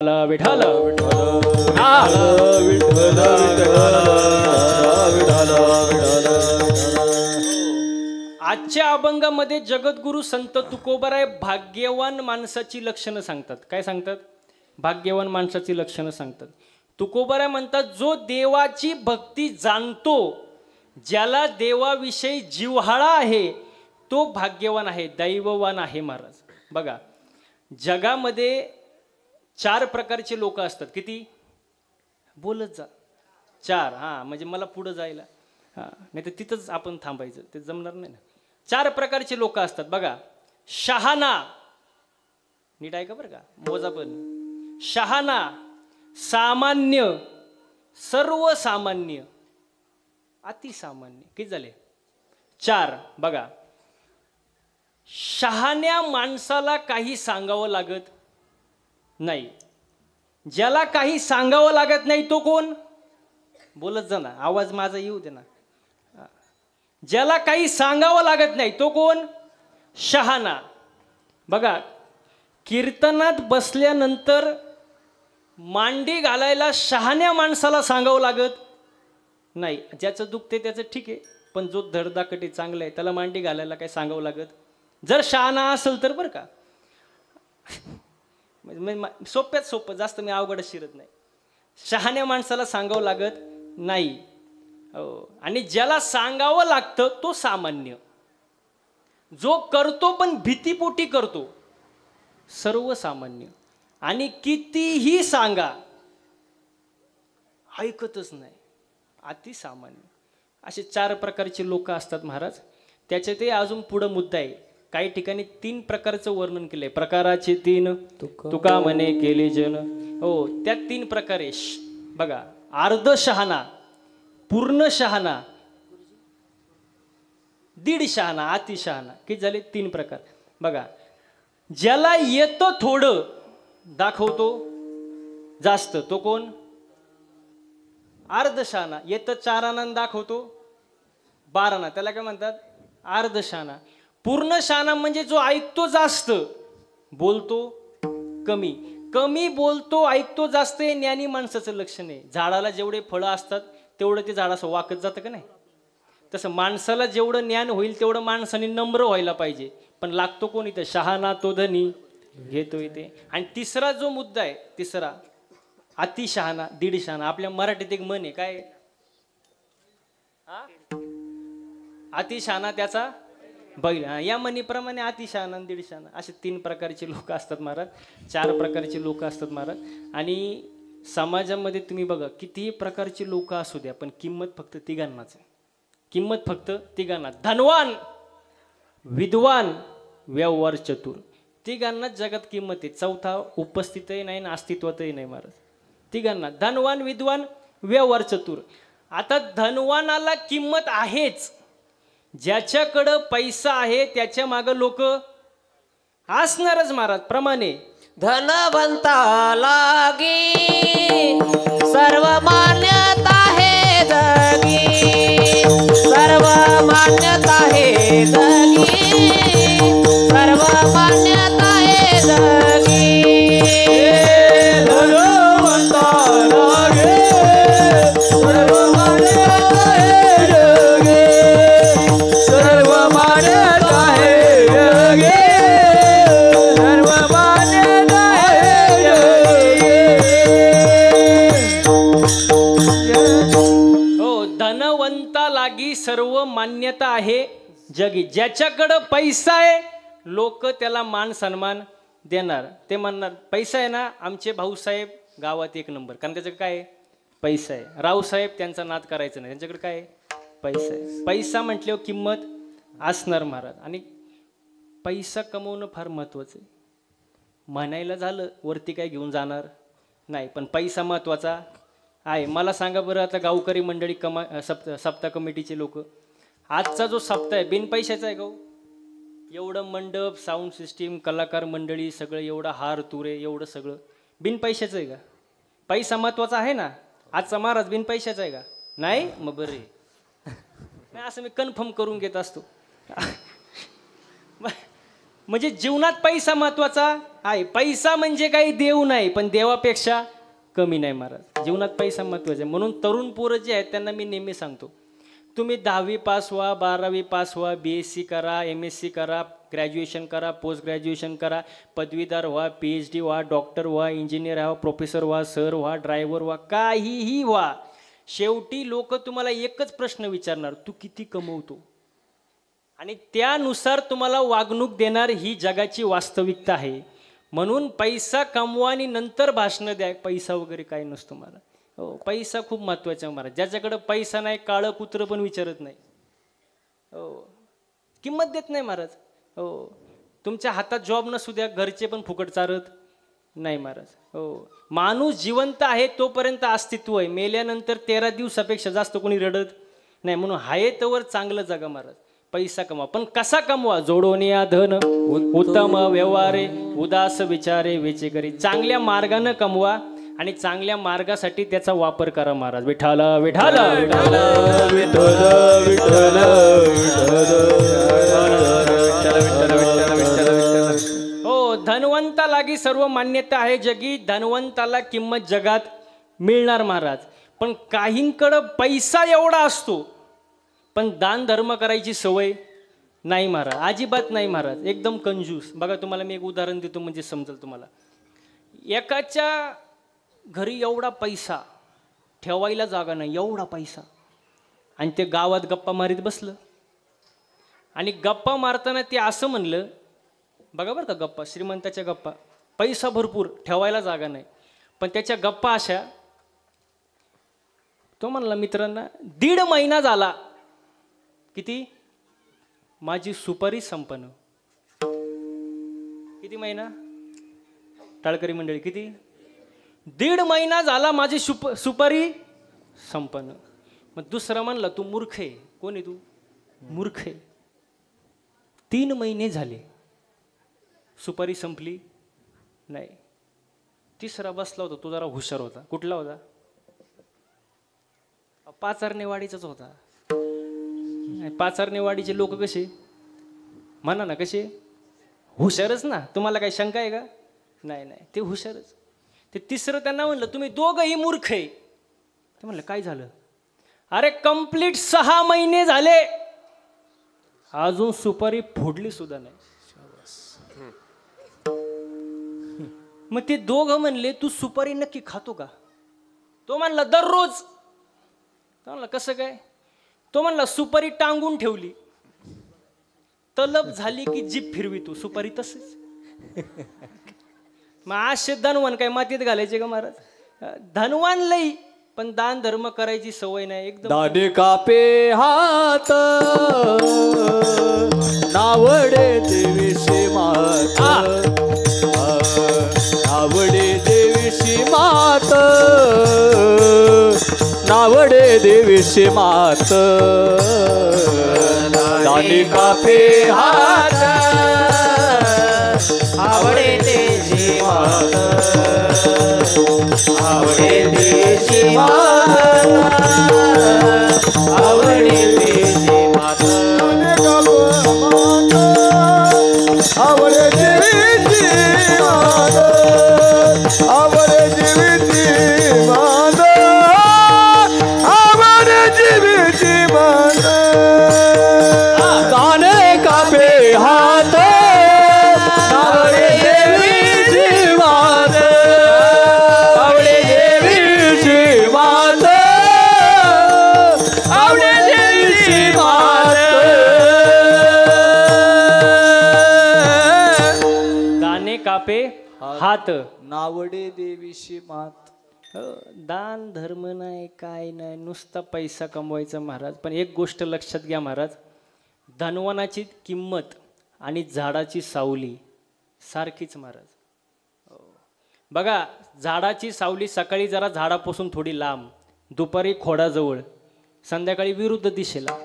विठ्ठल आजच्या अभंगामध्ये जगद्गुरु संत तुकोबाराय भाग्यवान माणसाची लक्षणं सांगतात. काय सांगतात? भाग्यवान माणसाची लक्षणं सांगतात. तुकोबाराय म्हणतात, जो देवाची भक्ती जाणतो, ज्याला देवाविषयी जिव्हाळा आहे, तो भाग्यवान आहे, दैववान आहे. महाराज बघा, जगामध्ये 4 प्रकारचे लोक असतात. किती? बोलत जा. 4. हां, म्हणजे मला पुढं जायला नाही तर तिथंच आपण थांबायचं, ते जमणार नाही ना. 4 प्रकारचे लोक असतात बघा. शहाणा, नीट आहे का बरं का, मोजा पण. शहाणा, सामान्य, सर्वसामान्य, अतिसामान्य. किती झाले? 4. बघा, शहाण्या माणसाला काही सांगावं लागत नाही. ज्याला काही सांगावं लागत नाही तो कोण? बोलत जा ना, आवाज माझा येऊ दे ना. ज्याला काही सांगावं लागत नाही तो कोण? शहाणा. बघा, कीर्तनात बसल्यानंतर मांडी घालायला शहाण्या माणसाला सांगावं लागत नाही. ज्याचं दुखते त्याचं ठीक आहे, पण जो धडधाकटे चांगला आहे त्याला मांडी घालायला काय सांगावं लागत? जर शहाणा असेल तर बरं का. सोप्यात सोपं, जास्त मी अवघड शिरत नाही. शहाण्या माणसाला सांगावं लागत नाही. हो, आणि ज्याला सांगावं लागतं तो सामान्य. जो करतो पण भीतीपोटी करतो, सर्वसामान्य. आणि कितीही सांगा ऐकतच नाही, अतिसामान्य. असे 4 प्रकारचे लोक असतात महाराज. त्याच्यातही अजून पुढं मुद्दा आहे. काही ठिकाणी 3 प्रकारचं वर्णन केलंय. प्रकाराचे 3 तुका म्हणे केले जन. हो, त्या 3 प्रकारे बघा. अर्ध शहाणा, पूर्ण शहाणा, दीड शहाणा, अति शहाणा. किती झाले? 3 प्रकार. बघा, ज्याला येतं थोडं दाखवतो जास्त, तो कोण? अर्ध शहाणा. येतं 4 आना दाखवतो 12 आना, त्याला काय म्हणतात? अर्ध शहाणा. पूर्ण शहाणा म्हणजे जो ऐकतो जास्त, बोलतो कमी. कमी बोलतो, ऐकतो जास्त, हे ज्ञानी माणसाचं लक्षण आहे. झाडाला जेवढे फळं असतात तेवढं ते झाड असं वाकत जातं का नाही? तसं माणसाला जेवढं ज्ञान होईल तेवढं माणसाने नम्र व्हायला पाहिजे. पण लागतो कोण इथं? शहाणा तो धनी घेतो इथे. आणि तिसरा जो मुद्दा आहे, तिसरा अतिशहाणा, दीड शहाणा. आपल्या मराठीत एक म्हण आहे, काय? अतिशहाणा त्याचा बैल. या म्हणीप्रमाणे अतिशहाणा, दीड शहाणा, असे 3 प्रकारचे लोक असतात महाराज. 4 प्रकारचे लोक असतात महाराज. आणि समाजामध्ये तुम्ही बघा, कितीही प्रकारचे लोक असू द्या, पण किंमत फक्त तिघांनाच आहे. किंमत फक्त तिघांना. धनवान, विद्वान, व्यवहार चतुर. तिघांनाच जगात किंमत आहे. चौथा उपस्थितही नाही ना अस्तित्वातही नाही महाराज. तिघांना धनवान, विद्वान, व्यवहार चतुर. आता धनवानाला किंमत आहेच. ज्याच्याकडं पैसा आहे त्याच्या मागं लोक असणारच महाराज. प्रमाणे धनवंता लागी सर्व मान्यता है जगी, सर्व मान्यता है जगी, सर्व मान्यता है जगी. धनवंता लागे सर्व मान्यता है जगी, सर्व मान्यता है जगी, सर्व मान्यता है जगी. हो, धनवंता लागी सर्व मान्यता आहे जगी. ज्याच्याकडं पैसा आहे लोक त्याला मान सन्मान देणार. ते म्हणणार, पैसा आहे ना, आमचे भाऊसाहेब गावात 1 नंबर. कारण त्याच्याकडे काय आहे? पैसा आहे. रावसाहेब त्यांचा नाद करायचं नाही, त्यांच्याकडे काय आहे? पैसा आहे. पैसा म्हटल्यावर किंमत असणार महाराज. आणि पैसा कमवणं फार महत्त्वाचं आहे. म्हणायला झालं वरती काय घेऊन जाणार नाही, पण पैसा महत्त्वाचा आहे. मला सांगा बरं, आता गावकरी मंडळी सप्ताह कमिटीचे लोक, आजचा जो सप्ताह आहे बिन पैशाचा आहे गाव. एवढं मंडप, साऊंड सिस्टीम, कलाकार मंडळी, सगळं एवढं हार तुरे, एवढं सगळं बिन पैशाचं आहे का? पैसा महत्त्वाचा आहे ना. आजचा महाराज बिन पैशाचा आहे का? नाही. मग बरं आहे, असं मी कन्फर्म करून घेत असतो. म्हणजे जीवनात पैसा महत्वाचा आहे. पैसा म्हणजे काही देव नाही, पण देवापेक्षा कमी नाही महाराज. जीवनात पैसा महत्वाचा आहे. म्हणून तरुण पोरं जे आहेत त्यांना मी नेहमी सांगतो, तुम्ही 10वी पास व्हा, 12वी पास व्हा, BSc करा, MSc करा, ग्रॅज्युएशन करा, पोस्ट ग्रॅज्युएशन करा, पदवीधर व्हा, PhD व्हा, डॉक्टर व्हा, इंजिनियर व्हा, प्रोफेसर व्हा, सर व्हा, ड्रायव्हर व्हा, काहीही व्हा, शेवटी लोक तुम्हाला एकच प्रश्न विचारणार, तू किती कमवतो, आणि त्यानुसार तुम्हाला वागणूक देणार. ही जगाची वास्तविकता आहे. म्हणून पैसा कमवा आणि नंतर भाषणं द्या. पैसा वगैरे काही नसतो महाराज. हो, पैसा खूप महत्त्वाचा आहे महाराज. ज्याच्याकडं पैसा नाही, काळं कुत्रं पण विचारत नाही. हो, किंमत देत नाही महाराज. हो, तुमच्या हातात जॉब नसू द्या, घरचे पण फुकट चारत नाही महाराज. हो, माणूस जिवंत आहे तोपर्यंत अस्तित्व आहे. मेल्यानंतर 13 दिवसापेक्षा जास्त कोणी रडत नाही. म्हणून हाय तोवर चांगलं जगा महाराज. पैसा कमवा, पण कसा कमवा? जोडून या धन उत्तम व्यवहारे, उदास विचारे वेचे करी. चांगल्या मार्गानं कमवा आणि चांगल्या मार्गासाठी त्याचा वापर करा महाराज. विठाल विठाल विठाल हो, धनवंता लागी सर्व मान्यता आहे जगी. धनवंताला किंमत जगात मिळणार महाराज. पण काहींकडं पैसा एवढा असतो पण दान धर्म करायची सवय नाही महाराज. अजिबात नाही महाराज. एकदम कंजूस. बघा, तुम्हाला मी एक उदाहरण देतो म्हणजे समजेल तुम्हाला. एकाच्या घरी एवढा पैसा, ठेवायला जागा नाही, एवढा पैसा, आणि ते गावात गप्पा मारीत बसलं. आणि गप्पा मारताना ते असं म्हणलं, बघा बरं का, गप्पा, श्रीमंताच्या गप्पा, पैसा भरपूर, ठेवायला जागा नाही, पण त्याच्या गप्पा अशा. तो म्हणला मित्रांना, 1.5 महिना झाला, किती, माझी सुपारी संपन्न. किती महिना? टाळकरी मंडळी, किती? 1.5 महिना झाला माझी सुपारी संपन्न. मग दुसरा म्हणला, तू मूर्ख आहे. कोण आहे तू? मूर्ख आहे. 3 महिने झाले, सुपारी संपली नाही. तिसरा बसला होता, तो जरा हुशार होता. कुठला होता? पाचारणेवाडीचाच होता. पाचारणेवाडीचे लोक कसे, म्हणा ना, कसे? हुशारच ना. तुम्हाला काही शंका आहे का? नाही नाही, ते हुशारच. ते तिसरं त्यांना म्हणलं, तुम्ही दोघंही मूर्ख आहे. ते म्हणलं, काय झालं? अरे कंप्लीट 6 महिने झाले, अजून सुपारी फोडली सुद्धा नाही. मग ते दोघं म्हणले, तू सुपारी नक्की खातो का? तो म्हणला, दररोज. तो म्हणला, कसं काय? तो म्हणला, सुपारी टांगून ठेवली, तलब झाली की जीभ फिरवी तू, सुपारी तसंच. मग असे धनवान काय मातीत घालायचे का महाराज? धनवान लई, पण दान धर्म करायची सवय नाही. एकदम दाने कापे हात, नावडे देवीशी मात, नावडे देवीशी मात, नावडे देवीशी मात. दाने कापे हात, आवडे देवीशी मात, आवडे देवीशी मात, आवडे देवीशी मात. आवडे देवीशी मात, आवडे देवीशी मात, आवडे देवीशी मात. दाने कापे हात, आवडे देवीशी मात, आवडे देवीशी मात, आवडे देवीशी मात. दाने कापे हात, नावडे देवीशी मात. दान धर्म नाही, काय नाही, नुसता पैसा कमवायचा महाराज. पण एक गोष्ट लक्षात घ्या महाराज, धनवानाची किंमत आणि झाडाची सावली सारखीच महाराज. बघा, झाडाची सावली सकाळी जरा झाडापासून थोडी लांब, दुपारी खोडाजवळ, संध्याकाळी विरुद्ध दिशेला.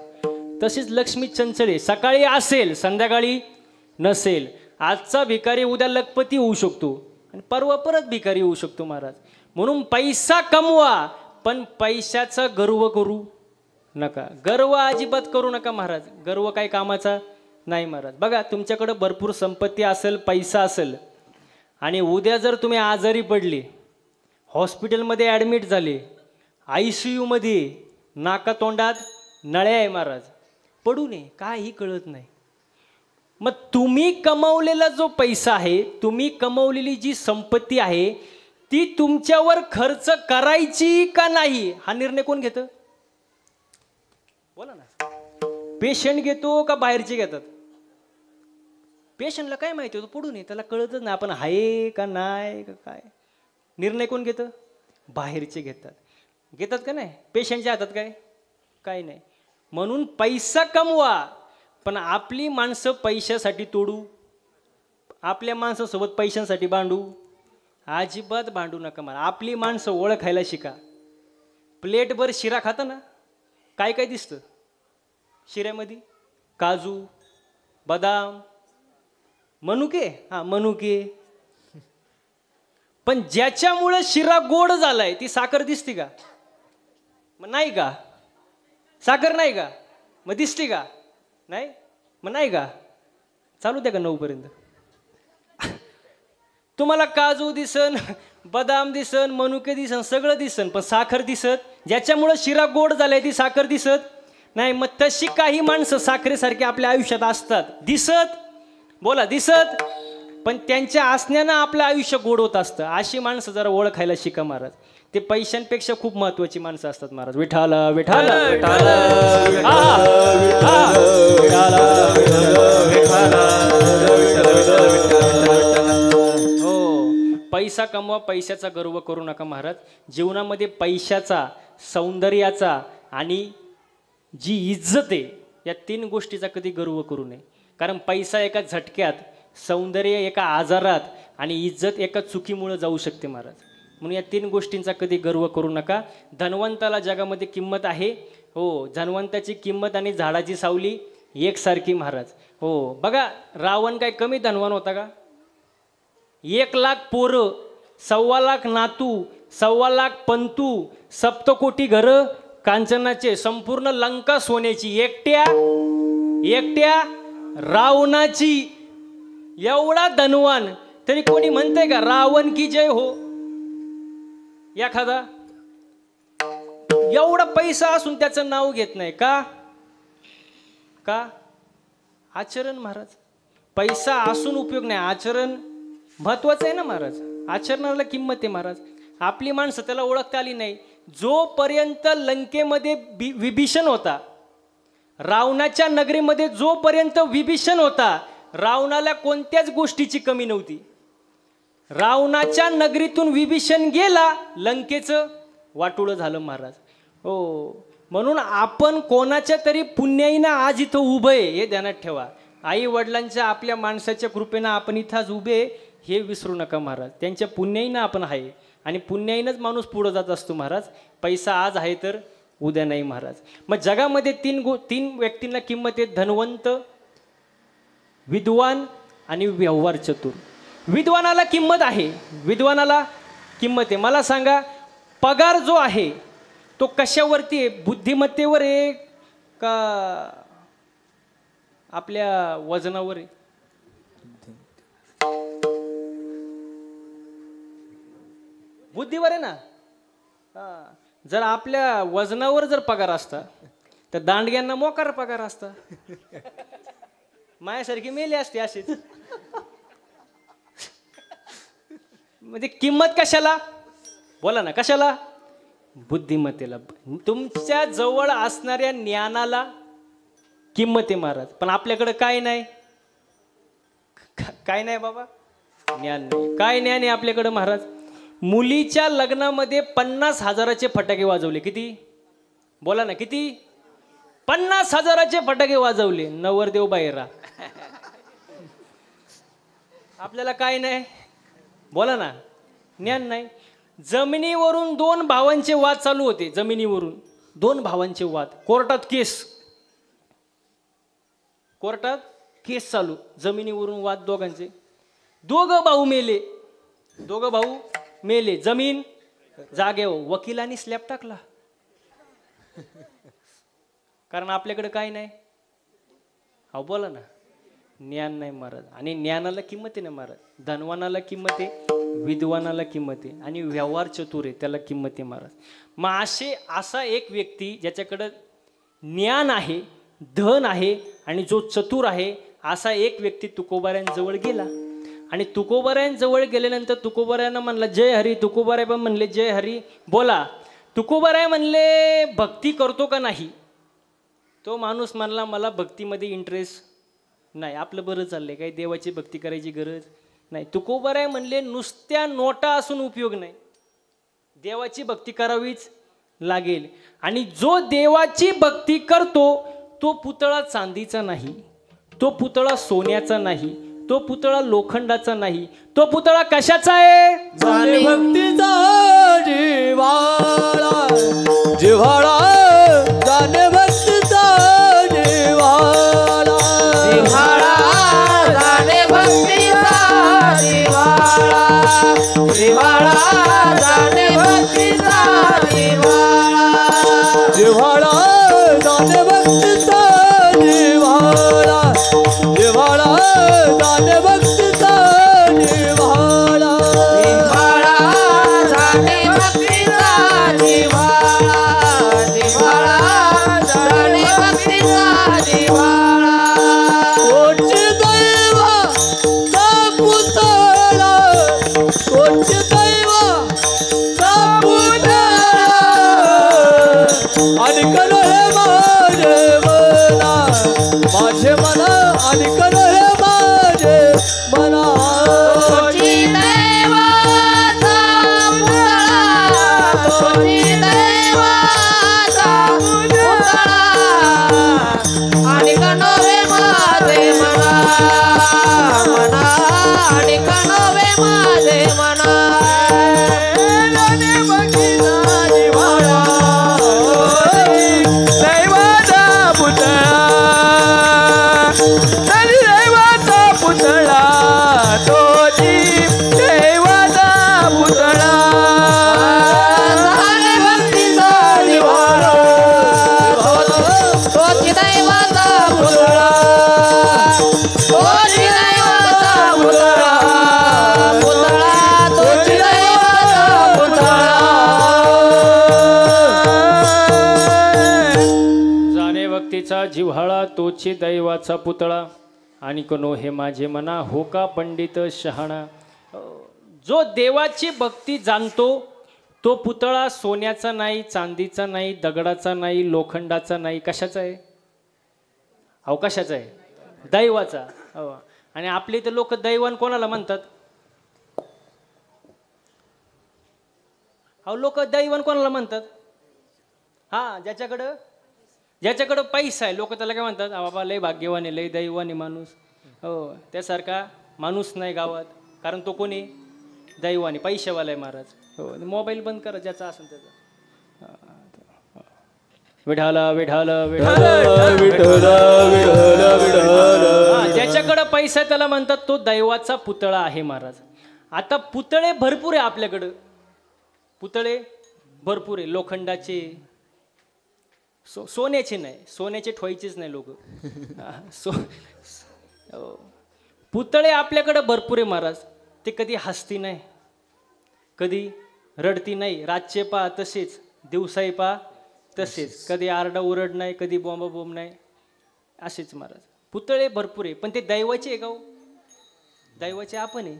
तशीच लक्ष्मी चंचळे, सकाळी असेल संध्याकाळी नसेल. आजचा भिकारी उद्या लखपती होऊ शकतो आणि परवा परत भिकारी होऊ शकतो महाराज. म्हणून पैसा कमवा, पण पैशाचा गर्व करू नका. गर्व अजिबात करू नका महाराज. गर्व काय कामाचा नाही महाराज. बघा तुमच्याकडं भरपूर संपत्ती असेल, पैसा असेल आणि उद्या जर तुम्ही आजारी पडले, हॉस्पिटलमध्ये ॲडमिट झाले, ICU मध्ये नाकातोंडात नळ्या आहे महाराज, पडू नये, काही कळत नाही. मग तुम्ही कमावलेला जो पैसा आहे, तुम्ही कमावलेली जी संपत्ती आहे ती तुमच्यावर खर्च करायची का नाही हा निर्णय कोण घेतं? बोला ना. पेशंट घेतो का बाहेरचे घेतात? पेशंटला काय माहिती होतं, पडू नये, त्याला कळतच नाही आपण आहे का नाही का काय. निर्णय कोण घेतं? बाहेरचे घेतात. घेतात का नाही? पेशंटच्या हातात काय काय नाही. म्हणून पैसा कमवा, पण आपली माणसं पैशासाठी तोडू, आपल्या माणसासोबत पैशांसाठी भांडू अजिबात भांडू नका. मला आपली माणसं ओळखायला शिका. प्लेटभर शिरा खाता ना, काय काय दिसतं शिऱ्यामध्ये? काजू, बदाम, मनुके. हां मनुके. पण ज्याच्यामुळं शिरा गोड झालाय ती साखर दिसते का? मग नाही का? साखर नाही का? मग दिसते का? नाही. मग नाही का? चालू द्या का 9 पर्यंत. तुम्हाला काजू दिसन, बदाम दिसन, मनुके दिसन, सगळं दिसन, पण साखर दिसत, ज्याच्यामुळं शिरा गोड झालाय ती साखर दिसत नाही. मग तशी काही माणसं साखरेसारखी आपल्या आयुष्यात असतात, दिसत, बोला दिसत, पण त्यांच्या असण्यानं आपलं आयुष्य गोड होत असतं. अशी माणसं जरा ओळखायला शिका महाराज. ते पैशांपेक्षा खूप महत्वाची माणसं असतात महाराज. विठाला विठाला विठाला हो. पैसा कमवा, पैशाचा गर्व करू नका महाराज. जीवनामध्ये पैशाचा, सौंदर्याचा आणि जी इज्जत आहे या 3 गोष्टीचा कधी गर्व करू नये. कारण पैसा एका झटक्यात, सौंदर्य एका आजारात आणि इज्जत एका चुकीमुळे जाऊ शकते महाराज. म्हणून या 3 गोष्टींचा कधी गर्व करू नका. धनवंताला जगामध्ये किंमत आहे. हो, धनवंताची किंमत आणि झाडाची सावली एकसारखी महाराज. हो बघा, रावण काय कमी धनवान होता का? 1 लाख पोरं, 1.25 लाख नातू, 1.25 लाख पंतू, सप्तकोटी घरं कांचनाचे, संपूर्ण लंका सोन्याची, एकट्या रावणाची. एवढा धनवान तरी कोणी म्हणते का रावण की जय हो? एखादा एवढा पैसा असून त्याचं नाव घेत नाही का? का? आचरण महाराज. पैसा असून उपयोग नाही, आचरण महत्वाचं आहे ना महाराज. आचरणाला किंमत आहे महाराज. आपली माणसं त्याला ओळखता आली नाही. जोपर्यंत लंकेमध्ये विभीषण होता, रावणाच्या नगरीमध्ये जोपर्यंत विभीषण होता, रावणाला कोणत्याच गोष्टीची कमी नव्हती. रावणाच्या नगरीतून विभीषण गेला, लंकेचं वाटोळं झालं महाराज. हो, म्हणून आपण कोणाच्या तरी पुण्याईनं आज इथं उभं आहे हे ध्यानात ठेवा. आई वडिलांच्या, आपल्या माणसाच्या कृपेनं आपण इथं आज उभे हे विसरू नका महाराज. त्यांच्या पुण्याईनं आपण आहे आणि पुण्याईनंच माणूस पुढं जात असतो महाराज. पैसा आज आहे तर उद्या नाही महाराज. मग जगामध्ये 3 व्यक्तींना किंमत आहे: धनवंत, विद्वान आणि व्यवहार चतुर. विद्वानाला किंमत आहे, विद्वानाला किंमत आहे. मला सांगा, पगार जो आहे तो कशावरती आहे? बुद्धिमत्तेवर आहे का आपल्या वजनावर आहे? बुद्धीवर आहे ना. जर आपल्या वजनावर जर पगार असता तर दांडग्यांना मोकार पगार असता, माझ्यासारखी मेली असते अशीच. म्हणजे किंमत कशाला? बोला ना, कशाला? बुद्धिमत्तेला. तुमच्या जवळ असणाऱ्या ज्ञानाला किंमत आहे महाराज. पण आपल्याकडे काय नाही, काय नाही बाबा, ज्ञान नाही. काय ज्ञान आहे आपल्याकडे महाराज? मुलीच्या लग्नामध्ये 50,000चे फटाके वाजवले. किती? बोला ना, किती? 50,000चे फटाके वाजवले. नवरदेव बाहेर. आपल्याला काय नाही? बोला ना, ज्ञान नाही. जमिनीवरून 2 भावांचे वाद चालू होते. जमिनीवरून 2 भावांचे वाद. कोर्टात केस चालू. जमिनीवरून वाद दोघांचे. दोघं भाऊ मेले. जमीन जागेवर. वकिलांनी स्लॅब टाकला. कारण आपल्याकडे काय नाही. हा बोला ना, ज्ञान नाही महाराज. आणि ज्ञानाला किंमत आहे ना महाराज. धनवानाला किंमत आहे, विद्वानाला किंमत आहे, आणि व्यवहार चतुर आहे त्याला किंमत आहे महाराज. मग असा एक व्यक्ती ज्याच्याकडं ज्ञान आहे, धन आहे आणि जो चतुर आहे, असा एक व्यक्ती तुकोबाऱ्यांजवळ गेला. आणि तुकोबाऱ्यांजवळ गेल्यानंतर तुकोबाऱ्यांना म्हणला जय हरी. तुकोबाराय पण म्हणले जय हरी. बोला. तुकोबाराय म्हणले भक्ती करतो का नाही. तो माणूस म्हणला मला भक्तीमध्ये इंटरेस्ट नाही, आपलं बरं चाललंय, काही देवाची भक्ती करायची गरज नाही. तुकोबाराय म्हणले नुसत्या नोटा असून उपयोग नाही, देवाची भक्ती करावीच लागेल. आणि जो देवाची भक्ती करतो तो पुतळा चांदीचा नाही, तो पुतळा सोन्याचा नाही, तो पुतळा लोखंडाचा नाही, तो पुतळा कशाचा आहे. भक्तीचा जिव्हाळा जिव्हाळा जाणे भक्तीचा जिव्हाळा जिव्हाळा जाणे भक्तीचा जिव्हाळा जिव्हाळा जाणे भक्तीचा जिव्हाळा जिव्हाळा जाणे भक्तीचा जिव्हाळा जिव्हाळा जाणे भक्तीचा जिव्हाळा जिव्हाळा जाणे भक्तीचा जिव्हाळा जिव्हाळा जाणे भक्तीचा जिव्हाळा कोटचे दैवा चा पुतळा कोटचे दैवा चा पुतळा आणि करो हे माझे मना आणि करो हे माझे मना कोटी दैवाचा पुतळा कोटी दैवाचा पुतळा आणि करो हे माझे मना मना आणि करो हे माझे मना जिव्हाळा तोची दैवाचा पुतळा आणि कनो हे माझे मना हो का पंडित शहाणा. जो देवाची भक्ती जाणतो तो पुतळा सोन्याचा नाही, चांदीचा नाही, दगडाचा नाही, लोखंडाचा नाही, कशाचा आहे. अवकाशाचा आहे, दैवाचा. आणि आपले इथे लोक दैवान कोणाला म्हणतात. अहो लोक दैवान कोणाला म्हणतात. हा ज्याच्याकडं पैसा आहे लोक त्याला काय म्हणतात, बाबा लय भाग्यवान आहे, लय दैवान आहे माणूस. हो त्यासारखा माणूस नाही गावात, कारण तो कोणी दैवान आहे, पैशावाला आहे महाराज. हो मोबाईल बंद करा ज्याचा असेल त्याचा. विठाला विठाला ज्याच्याकडं पैसा आहे त्याला म्हणतात तो दैवाचा पुतळा आहे महाराज. आता पुतळे भरपूर आहे आपल्याकडं, पुतळे भरपूर आहे. लोखंडाचे, सोन्याचे नाही, सोन्याचे ठेवायचेच नाही लोक. पुतळे आपल्याकडं भरपूर आहे महाराज. ते कधी हसती नाही, कधी रडती नाही, रातचे पा तसेच, दिवसाही पा तसेच, कधी आरडा ओरड नाही, कधी बोंब नाही, असेच महाराज. पुतळे भरपूर आहे, पण ते दैवाचे आहे का हो. दैवाचे आपण आहे.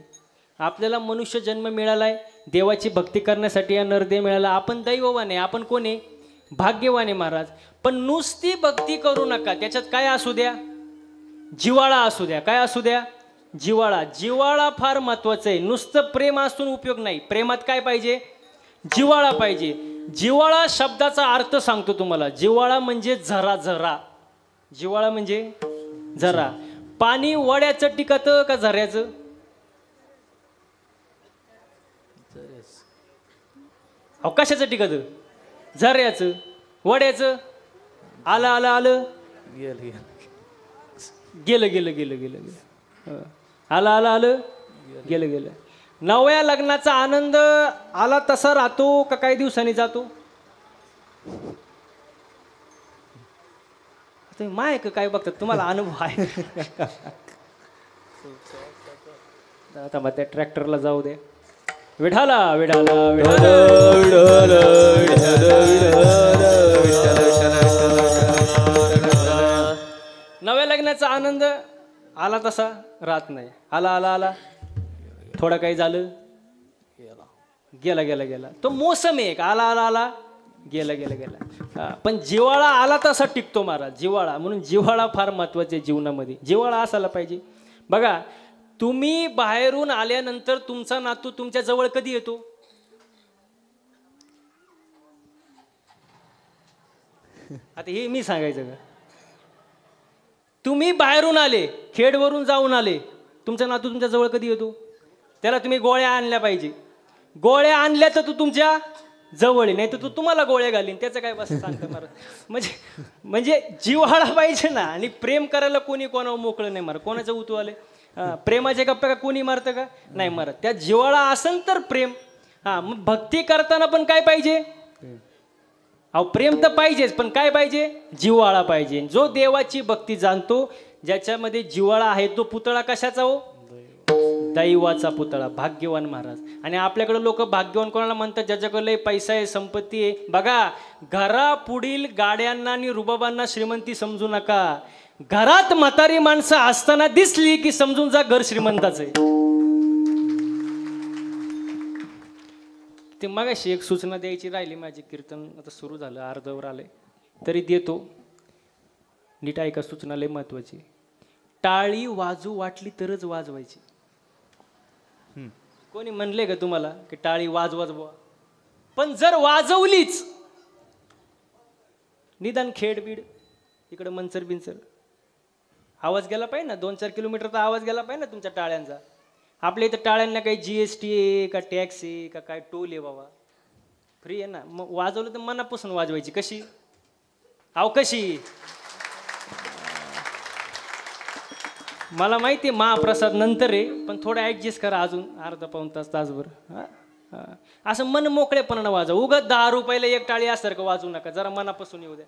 आपल्याला मनुष्य जन्म मिळालाय, देवाची भक्ती करण्यासाठी या नरदेह मिळाला. आपण दैववान आहे, आपण कोण आहे, भाग्यवान आहे महाराज. पण नुसती भक्ती करू नका, त्याच्यात काय असू द्या, जिव्हाळा असू द्या. काय असू द्या, जिव्हाळा. जिव्हाळा फार महत्वाचं आहे. नुसतं प्रेम असून उपयोग नाही, प्रेमात काय पाहिजे, जिव्हाळा पाहिजे. जिव्हाळा शब्दाचा अर्थ सांगतो तुम्हाला. जिव्हाळा म्हणजे झरा, झरा. जिव्हाळा म्हणजे झरा. पाणी वड्याचं टिकतं का झऱ्याचं. अवकाशाचं टिकतं, झऱ्याचं, वड्याचं. आलं आलं आलं गेलं गेलं गेलं गेलं गेलं. आलं आलं आलं गेलं गेलं. नव्या लग्नाचा आनंद आला तसा राहतो का काही दिवसांनी जातो. माय का काय बघतात, तुम्हाला अनुभव आहे. आता मग त्या ट्रॅक्टरला जाऊ दे. विठाला विठाला विठाला नव्या लग्नाचा आनंद आला तसा राहत नाही. आला आला आला थोडं काही झालं गेला गेला गेला. तो मोसम आहे. आला आला आला गेला गेला गेला. पण जिव्हाळा आला तसा टिकतो महाराज. जिव्हाळा म्हणून जिव्हाळा फार महत्वाचे जीवनामध्ये. जिव्हाळा असायला पाहिजे. बघा तुम्ही बाहेरून आल्यानंतर तुमचा नातू तुमच्या जवळ कधी येतो? आता हे मी सांगायचं का? तुम्ही बाहेरून आले, खेडवरून जाऊन आले, तुमचा नातू तुमच्या जवळ कधी येतो? त्याला तुम्ही गोळ्या आणल्या पाहिजे. गोळ्या आणल्या तर तू तुमच्या जवळ नाही तर तू तुम्हाला गोळ्या घालीन. त्याचं काय बस सांगतं महाराज. म्हणजे जिव्हाळा पाहिजे ना. आणि प्रेम करायला कोणी कोणावर मोकळं नाही मारत. कोणाचं उतू आले प्रेमाचे गप्पा का कोणी मारतं का? नाही मारत. त्या जिव्हाळा असेल तर प्रेम. मग भक्ती करताना पण काय पाहिजे? अहो प्रेम तर पाहिजेच पण काय पाहिजे? जिव्हाळा पाहिजे. जो देवाची भक्ती जाणतो ज्याच्यामध्ये जिव्हाळा आहे तो पुतळा कशाचा हो? दैवाचा पुतळा. भाग्यवान महाराज. आणि आपल्याकडे लोक भाग्यवान कोणाला म्हणतात? ज्याच्याकडे लय पैसा आहे, संपत्ती आहे. बघा घरापुढील गाड्यांना आणि रुबाबांना श्रीमंती समजू नका. घरात म्हातारी माणसं असताना दिसली की समजून जा घर श्रीमंताचं आहे. ते मगाशी एक सूचना द्यायची राहिली माझी. कीर्तन आता सुरू झालं, अर्धवर आले तरी देतो. नीट ऐका, सूचना लय महत्वाची. टाळी वाजू वाटली तरच वाजवायची. कोणी म्हणले का तुम्हाला की टाळी वाजवाज बुवा? पण जर वाजवलीच निदान खेडबीड इकडं मंचर बिंचर आवाज गेला पाहिजे ना. 2-4 किलोमीटरचा आवाज गेला पाहिजे ना तुमच्या टाळ्यांचा. आपल्या इथं टाळ्यांना काही GST आहे का टॅक्स आहे का काय टोल आहे बाबा? फ्री आहे ना. मग वाजवलं तर मनापासून वाजवायची. कशी? अहो कशी? मला माहिती आहे महाप्रसाद नंतर आहे पण थोडं ॲडजस्ट करा अजून अर्धा पाऊण तास तासभर. असं मन मोकळेपणानं वाजवा. उगाच 10 रुपयाला एक टाळी असल्यासारखं वाजवू नका. जरा मनापासून येऊ द्या.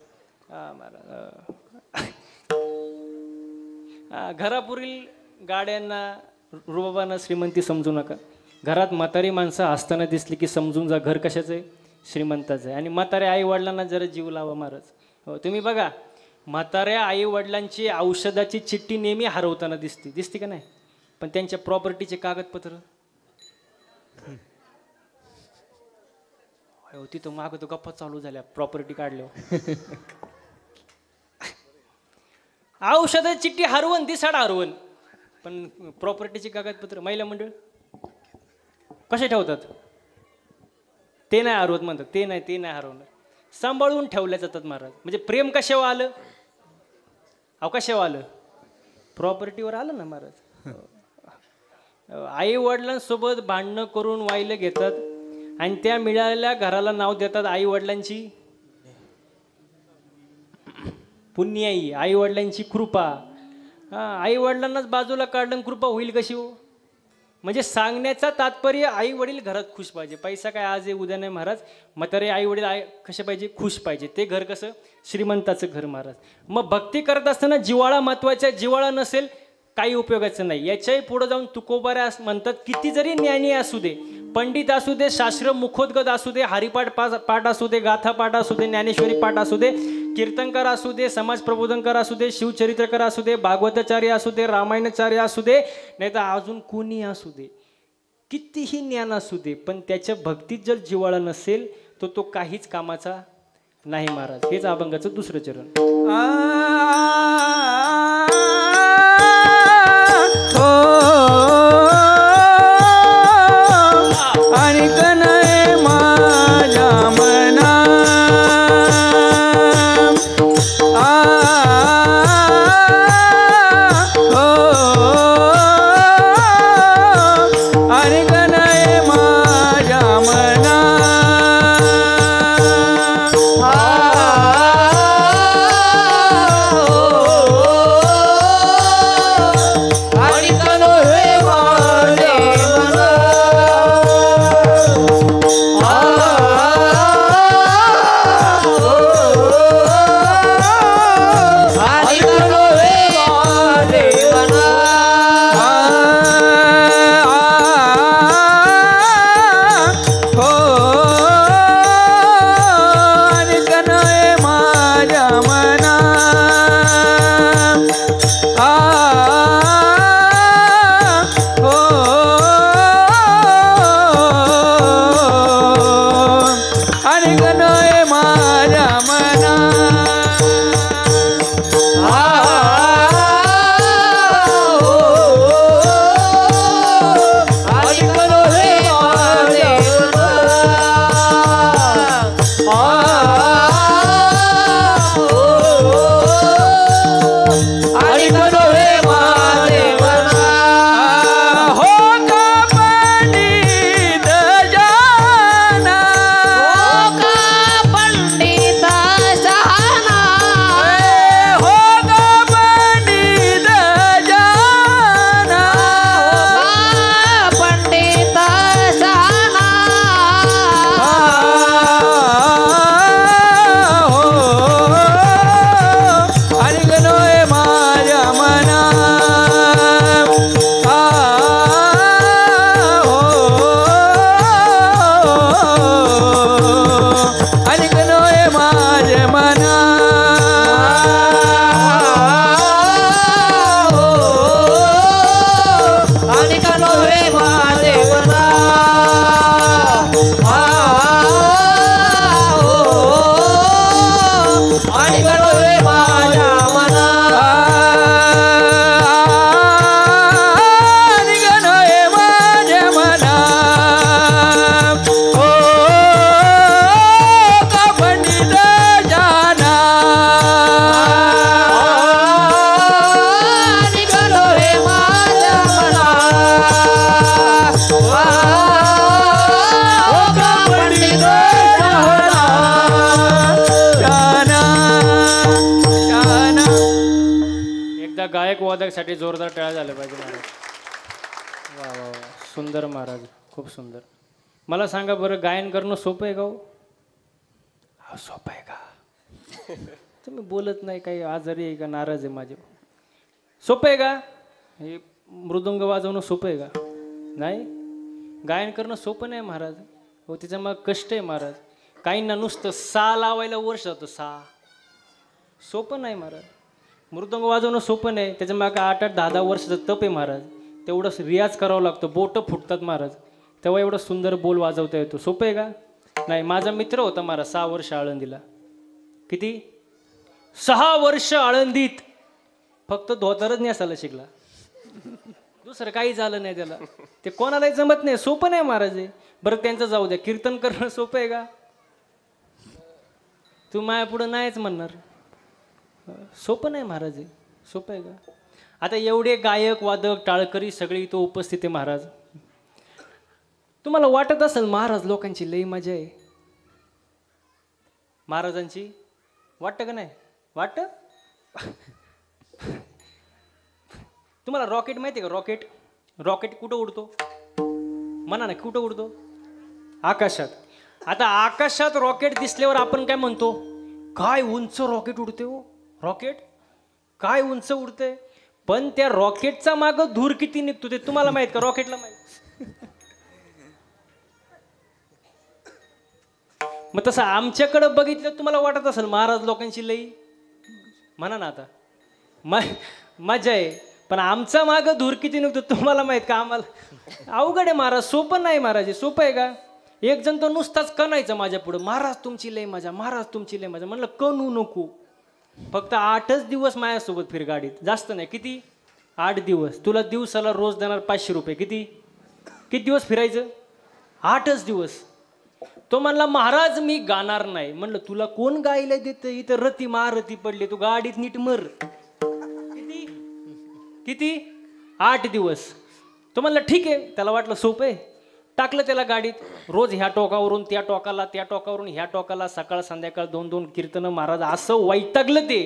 घरापुढील गाड्यांना रुबाबांना श्रीमंती समजू नका. घरात म्हातारी माणसं असताना दिसली की समजून जा घर कशाचं आहे? श्रीमंताचं आहे. आणि म्हाताऱ्या आई वडिलांना जरा जीव लावा महाराज. हो तुम्ही बघा म्हाताऱ्या आई वडिलांची औषधाची चिठ्ठी नेहमी हरवताना दिसते का नाही? पण त्यांच्या प्रॉपर्टीचे कागदपत्र तिथं मागं तो गप्पा चालू झाल्या प्रॉपर्टी काढल्यावर. औषधाची चिठ्ठी हरवून दिसाड हरवून पण प्रॉपर्टीचे कागदपत्र महिला मंडळ कसे ठेवतात? ते नाही हरवत म्हणतात. ते नाही हरवणार. सांभाळून ठेवल्या जातात महाराज. म्हणजे प्रेम कशावर आलं? अहो कशावर आलं? प्रॉपर्टीवर आलं ना महाराज. आई वडिलांसोबत भांडणं करून वाईलं घेतात आणि त्या मिळालेल्या घराला नाव देतात आई वडिलांची पुण्याई, आई वडिलांची कृपा. आई वडिलांनाच बाजूला काढलं कृपा होईल कशी हो? म्हणजे सांगण्याचा तात्पर्य आई वडील घरात खुश पाहिजे. पैसा काय आज आहे उद्या नाही महाराज. म्हातारे आई वडील कसे पाहिजे? खुश पाहिजे. ते घर कसं? श्रीमंताचं घर महाराज. मग भक्ती करत असताना जिव्हाळा महत्वाचा. जिव्हाळा नसेल काही उपयोगाचं नाही. याच्याही पुढे जाऊन तुकोबाऱ्या म्हणतात किती जरी ज्ञानी असू दे, पंडित असू दे, शास्त्र मुखोद्गत असू दे, हरिपाठ पाठ असू दे, गाथा पाठ असू दे, ज्ञानेश्वरी पाठ असू दे, कीर्तनकार असू दे, समाज प्रबोधनकार असू दे, शिवचरित्रकार असू दे, भागवताचार्य असू दे, रामायणाचार्य असू दे, नाही तर अजून कोणी असू दे, कितीही ज्ञान असू दे, पण त्याच्या भक्तीत जर जिव्हाळा नसेल तर तो काहीच कामाचा नाही महाराज. हेच अभंगाचं दुसरं चरण. आणि कनय माझ्या मना आणि कनय माझ्या मना महाराजासाठी जोरदार टाळ्या झाल्या पाहिजे महाराज. वा वा वा, सुंदर महाराज, खूप सुंदर. मला सांगा बरं, गायन करणं सोपं आहे का हो? हा, सोपं आहे का? तुम्ही बोलत नाही, काही आजारी आहे का, नाराज आहे माझे? सोपं आहे का? हे मृदुंग वाजवणं सोपं आहे का? नाही. गायन करणं सोपं नाही महाराज. हो, त्याच्या मग कष्ट आहे महाराज. काहींना नुसतं सा लावायला वर्ष जातं, सा. सोपं नाही महाराज. मृदंग वाजवणं सोपं नाही, त्याच्या मागं 8-8, 10-10 वर्षाचं तप आहे महाराज. तेवढं रियाज करावं लागतं, बोटं फुटतात महाराज, तेव्हा एवढं सुंदर बोल वाजवता येतो. सोपं आहे का? नाही. माझा मित्र होता महाराज, 6 वर्ष आळंदीला. किती? 6 वर्ष आळंदीत फक्त धोतरच नेसायला शिकला, दुसरं काही झालं नाही त्याला. ते कोणालाही जमत नाही, सोपं नाही महाराज आहे. बरं त्यांचं जाऊ द्या, कीर्तन करणं सोपं आहे का? तू माया पुढं नाहीच म्हणणार. सोपं नाही महाराज आहे. सोपं आहे का? आता एवढे गायक वादक टाळकरी सगळे इथं उपस्थित आहे महाराज. तुम्हाला वाटत असेल महाराज लोकांची लई मजा आहे महाराजांची, वाटतं का नाही? वाटतं? तुम्हाला रॉकेट माहिती आहे का? रॉकेट, रॉकेट कुठं उडतो म्हणा ना, कुठं उडतो? आकाशात. आता आकाशात रॉकेट दिसल्यावर आपण काय म्हणतो? काय उंच रॉकेट उडते हो, रॉकेट काय उंच उडते. पण त्या रॉकेटचा मागं धूर किती निघतो ते तुम्हाला माहित का? रॉकेटला माहित. मग तसं आमच्याकडं बघितलं तुम्हाला वाटत असेल महाराज लोकांची लई म्हणा ना. आता मजा आहे, पण आमचा मागं धूर किती निघतो तुम्हाला माहित का? आम्हाला अवघड आहे महाराज. सोपं नाही महाराज. सोपं आहे का? एक जण तो नुसताच कणायचा माझ्या पुढं, महाराज तुमची लय मजा, महाराज तुमची लय मजा. म्हणलं कणू नको, फक्त 8च दिवस माझ्यासोबत फिर गाडीत, जास्त नाही. किती? 8 दिवस. तुला दिवसाला रोज देणार 500 रुपये. किती किती दिवस फिरायचं? 8च दिवस. तो म्हणला महाराज मी गाणार नाही. म्हणलं तुला कोण गायला देतं? इथं रती महारती पडली, तू गाडीत नीट मर. किती किती? 8 दिवस. तो म्हणला ठीक आहे. त्याला वाटलं सोपं आहे, टाकलं त्याला गाडीत. रोज ह्या टोकावरून त्या टोकाला, त्या टोकावरून ह्या टोकाला, सकाळ संध्याकाळ 2-2 कीर्तन. महाराज असं वैतागलं ते.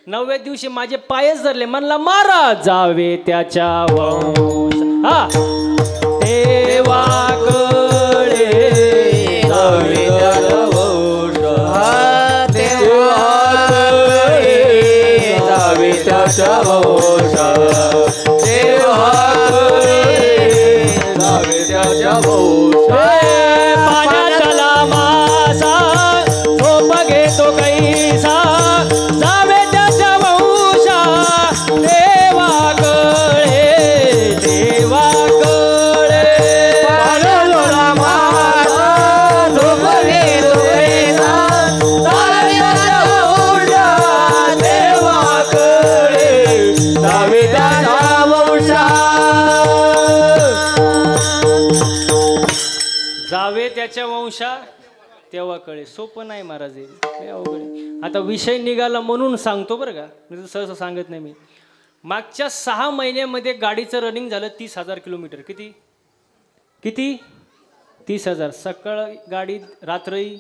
9व्या दिवशी माझे पायच धरले. म्हणला महाराज जावे त्याच्या वंश, हा देवाकडे जावे त्याच्या वंश, देवाकडे जावे त्याच्या वंश, देवाकडे जावे त्याच्या वंश. पाण्यातला मासा झोप घेतो कैसा, जावे त्याच्या वंशा देवाकडे, देवाकडे. पाण्यातला मासा झोप घेतो कैसा, जावे त्याच्या वंश, देवाकडे जावे त्याच्या वंशा. जावे त्याच्या वंशा तेव्हा कळे. सोपं नाही महाराज, हे अवघड आहे. आता विषय निघाला म्हणून सांगतो बरं का, मी सहसा सांगत नाही. मी मागच्या 6 महिन्यामध्ये गाडीचं रनिंग झालं 30,000 किलोमीटर. किती किती? 30,000. सकाळ गाडीत, रात्री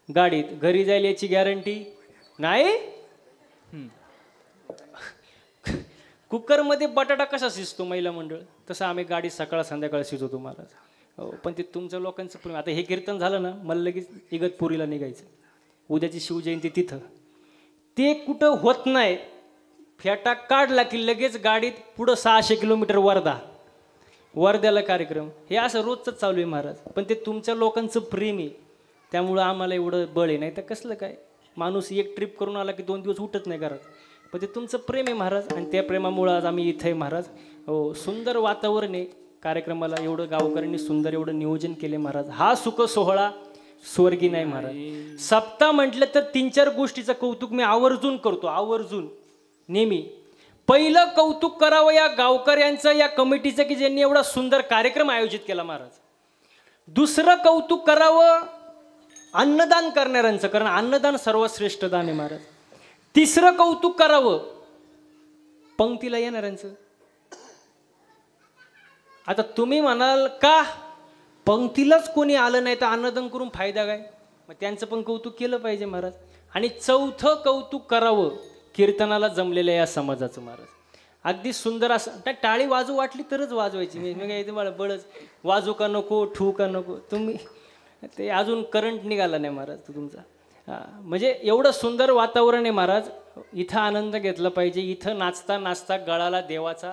गाडीत, घरी जायला याची गॅरंटी नाही. कुकरमध्ये बटाटा कसा शिजतो महिला मंडळ, तसं आम्ही गाडी सकाळ संध्याकाळ शिजवतो महाराज. हो, पण ते तुमच्या लोकांचं प्रेम. आता हे कीर्तन झालं ना, मला लगेच इगतपुरीला निघायचं. उद्याची शिवजयंती तिथं. ते कुठं होत नाही. फेटा काढला की लगेच गाडीत पुढं 600 किलोमीटर वर्धा, वर्ध्याला कार्यक्रम. हे असं रोजच चालू आहे महाराज. पण ते तुमच्या लोकांचं प्रेम आहे, त्यामुळं आम्हाला एवढं बळ आहे. नाही तर कसलं काय, माणूस एक ट्रिप करून आला की 2 दिवस उठत नाही घरात. पण ते तुमचं प्रेम आहे महाराज, आणि त्या प्रेमामुळं आज आम्ही इथे आहे महाराज. हो, सुंदर वातावरण आहे कार्यक्रमाला. एवढं गावकऱ्यांनी सुंदर एवढं नियोजन केले महाराज. हा सुख सोहळा स्वर्गी नाही महाराज. सप्ताह म्हटलं तर 3-4 गोष्टीचं कौतुक मी आवर्जून करतो, आवर्जून नेहमी. पहिलं कौतुक करावं या गावकऱ्यांचं, या कमिटीचं की ज्यांनी एवढा सुंदर कार्यक्रम आयोजित केला महाराज. दुसरं कौतुक करावं अन्नदान करणाऱ्यांचं, कारण अन्नदान सर्वात श्रेष्ठ दान आहे महाराज. तिसरं कौतुक करावं पंक्तीला येणाऱ्यांचं. आता तुम्ही म्हणाल का पंक्तीलाच कोणी आलं नाही तर अन्नदान करून फायदा काय? मग त्यांचं पण कौतुक केलं पाहिजे महाराज. आणि चौथं कौतुक करावं कीर्तनाला जमलेल्या या समाजाचं महाराज. अगदी सुंदर असं त्या टाळी वाजू वाटली तरच वाजवायची. मी काय तुम्हाला बळच वाजू का नको ठू का नको. तुम्ही ते अजून करंट निघाला नाही महाराज तो तुमचा. म्हणजे एवढं सुंदर वातावरण आहे महाराज. इथं आनंद घेतला पाहिजे. इथं नाचता नाचता गळाला देवाचा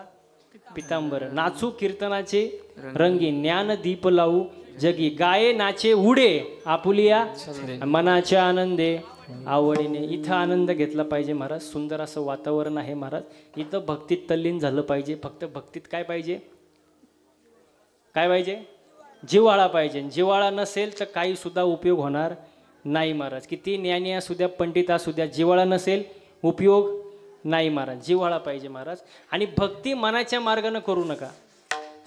पितांबर. नाचू कीर्तनाचे रंगी ज्ञान दीप लावू जगी. गाये नाचे उडे आपुलिया मनाच्या आनंदे आवडीने. इथं आनंद घेतला पाहिजे महाराज. सुंदर असं वातावरण आहे महाराज. इथं भक्तीत तल्लीन झालं पाहिजे. फक्त भक्तीत काय पाहिजे, काय पाहिजे, जिव्हाळा पाहिजे. जिव्हाळा नसेल तर काही सुद्धा उपयोग होणार नाही महाराज. किती ज्ञानी असू द्या, पंडित असू द्या, जिव्हाळा नसेल उपयोग नाही महाराज. जिव्हाळा पाहिजे महाराज. आणि भक्ती मनाच्या मार्गाने करू नका.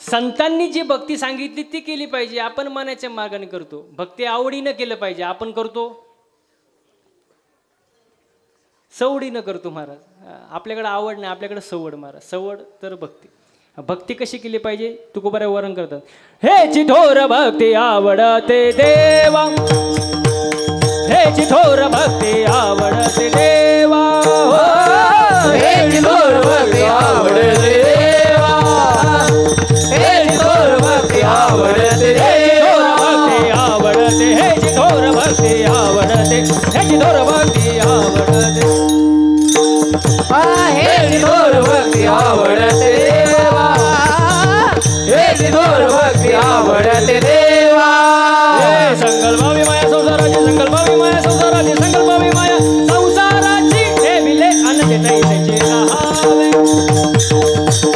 संतांनी जी भक्ती सांगितली ती केली पाहिजे. आपण मनाच्या मार्गाने करतो. भक्ती आवडीनं केलं पाहिजे. आपण करतो सवडीनं करतो महाराज. आपल्याकडे आवड नाही, आपल्याकडे सवड महाराज. सवड तर भक्ती. भक्ती कशी केली पाहिजे तुकोबाराय वर्णन करतात. हे थोर भक्ती आवडते देवा, हे थोर भक्ती आवडते देवा, हे थोर भक्ती आवडते देवा, हे थोर भक्ती आवडते देवा, आवडते हे थोर भक्ती आवडते, हे थोर भक्ती आवडते, हे थोर भक्ती आवडते देवा, हे थोर भक्ती आवडते देवा. संकल्पावी माया संसाराची, संकल्पावी माया संसाराची, संकल्पावी माया संसाराची. हे विले अनंत तैसेचे रहावे,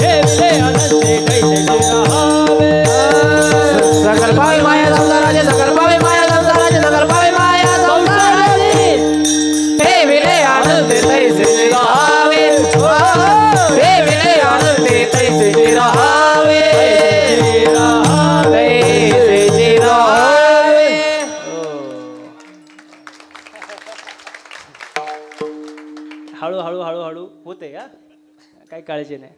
हे विले अनंत तैसेचे रहावे. संकल्पावी माया संसाराची, संकल्पावी माया संसाराची, संकल्पावी माया संसाराची. हे विले आनंद तैसेचे रहावे, हे विले आनंद तैसेचे रहावे, तैसेचे रहावे. हळूहळू हळूहळू होते का, काही काळजी नाही.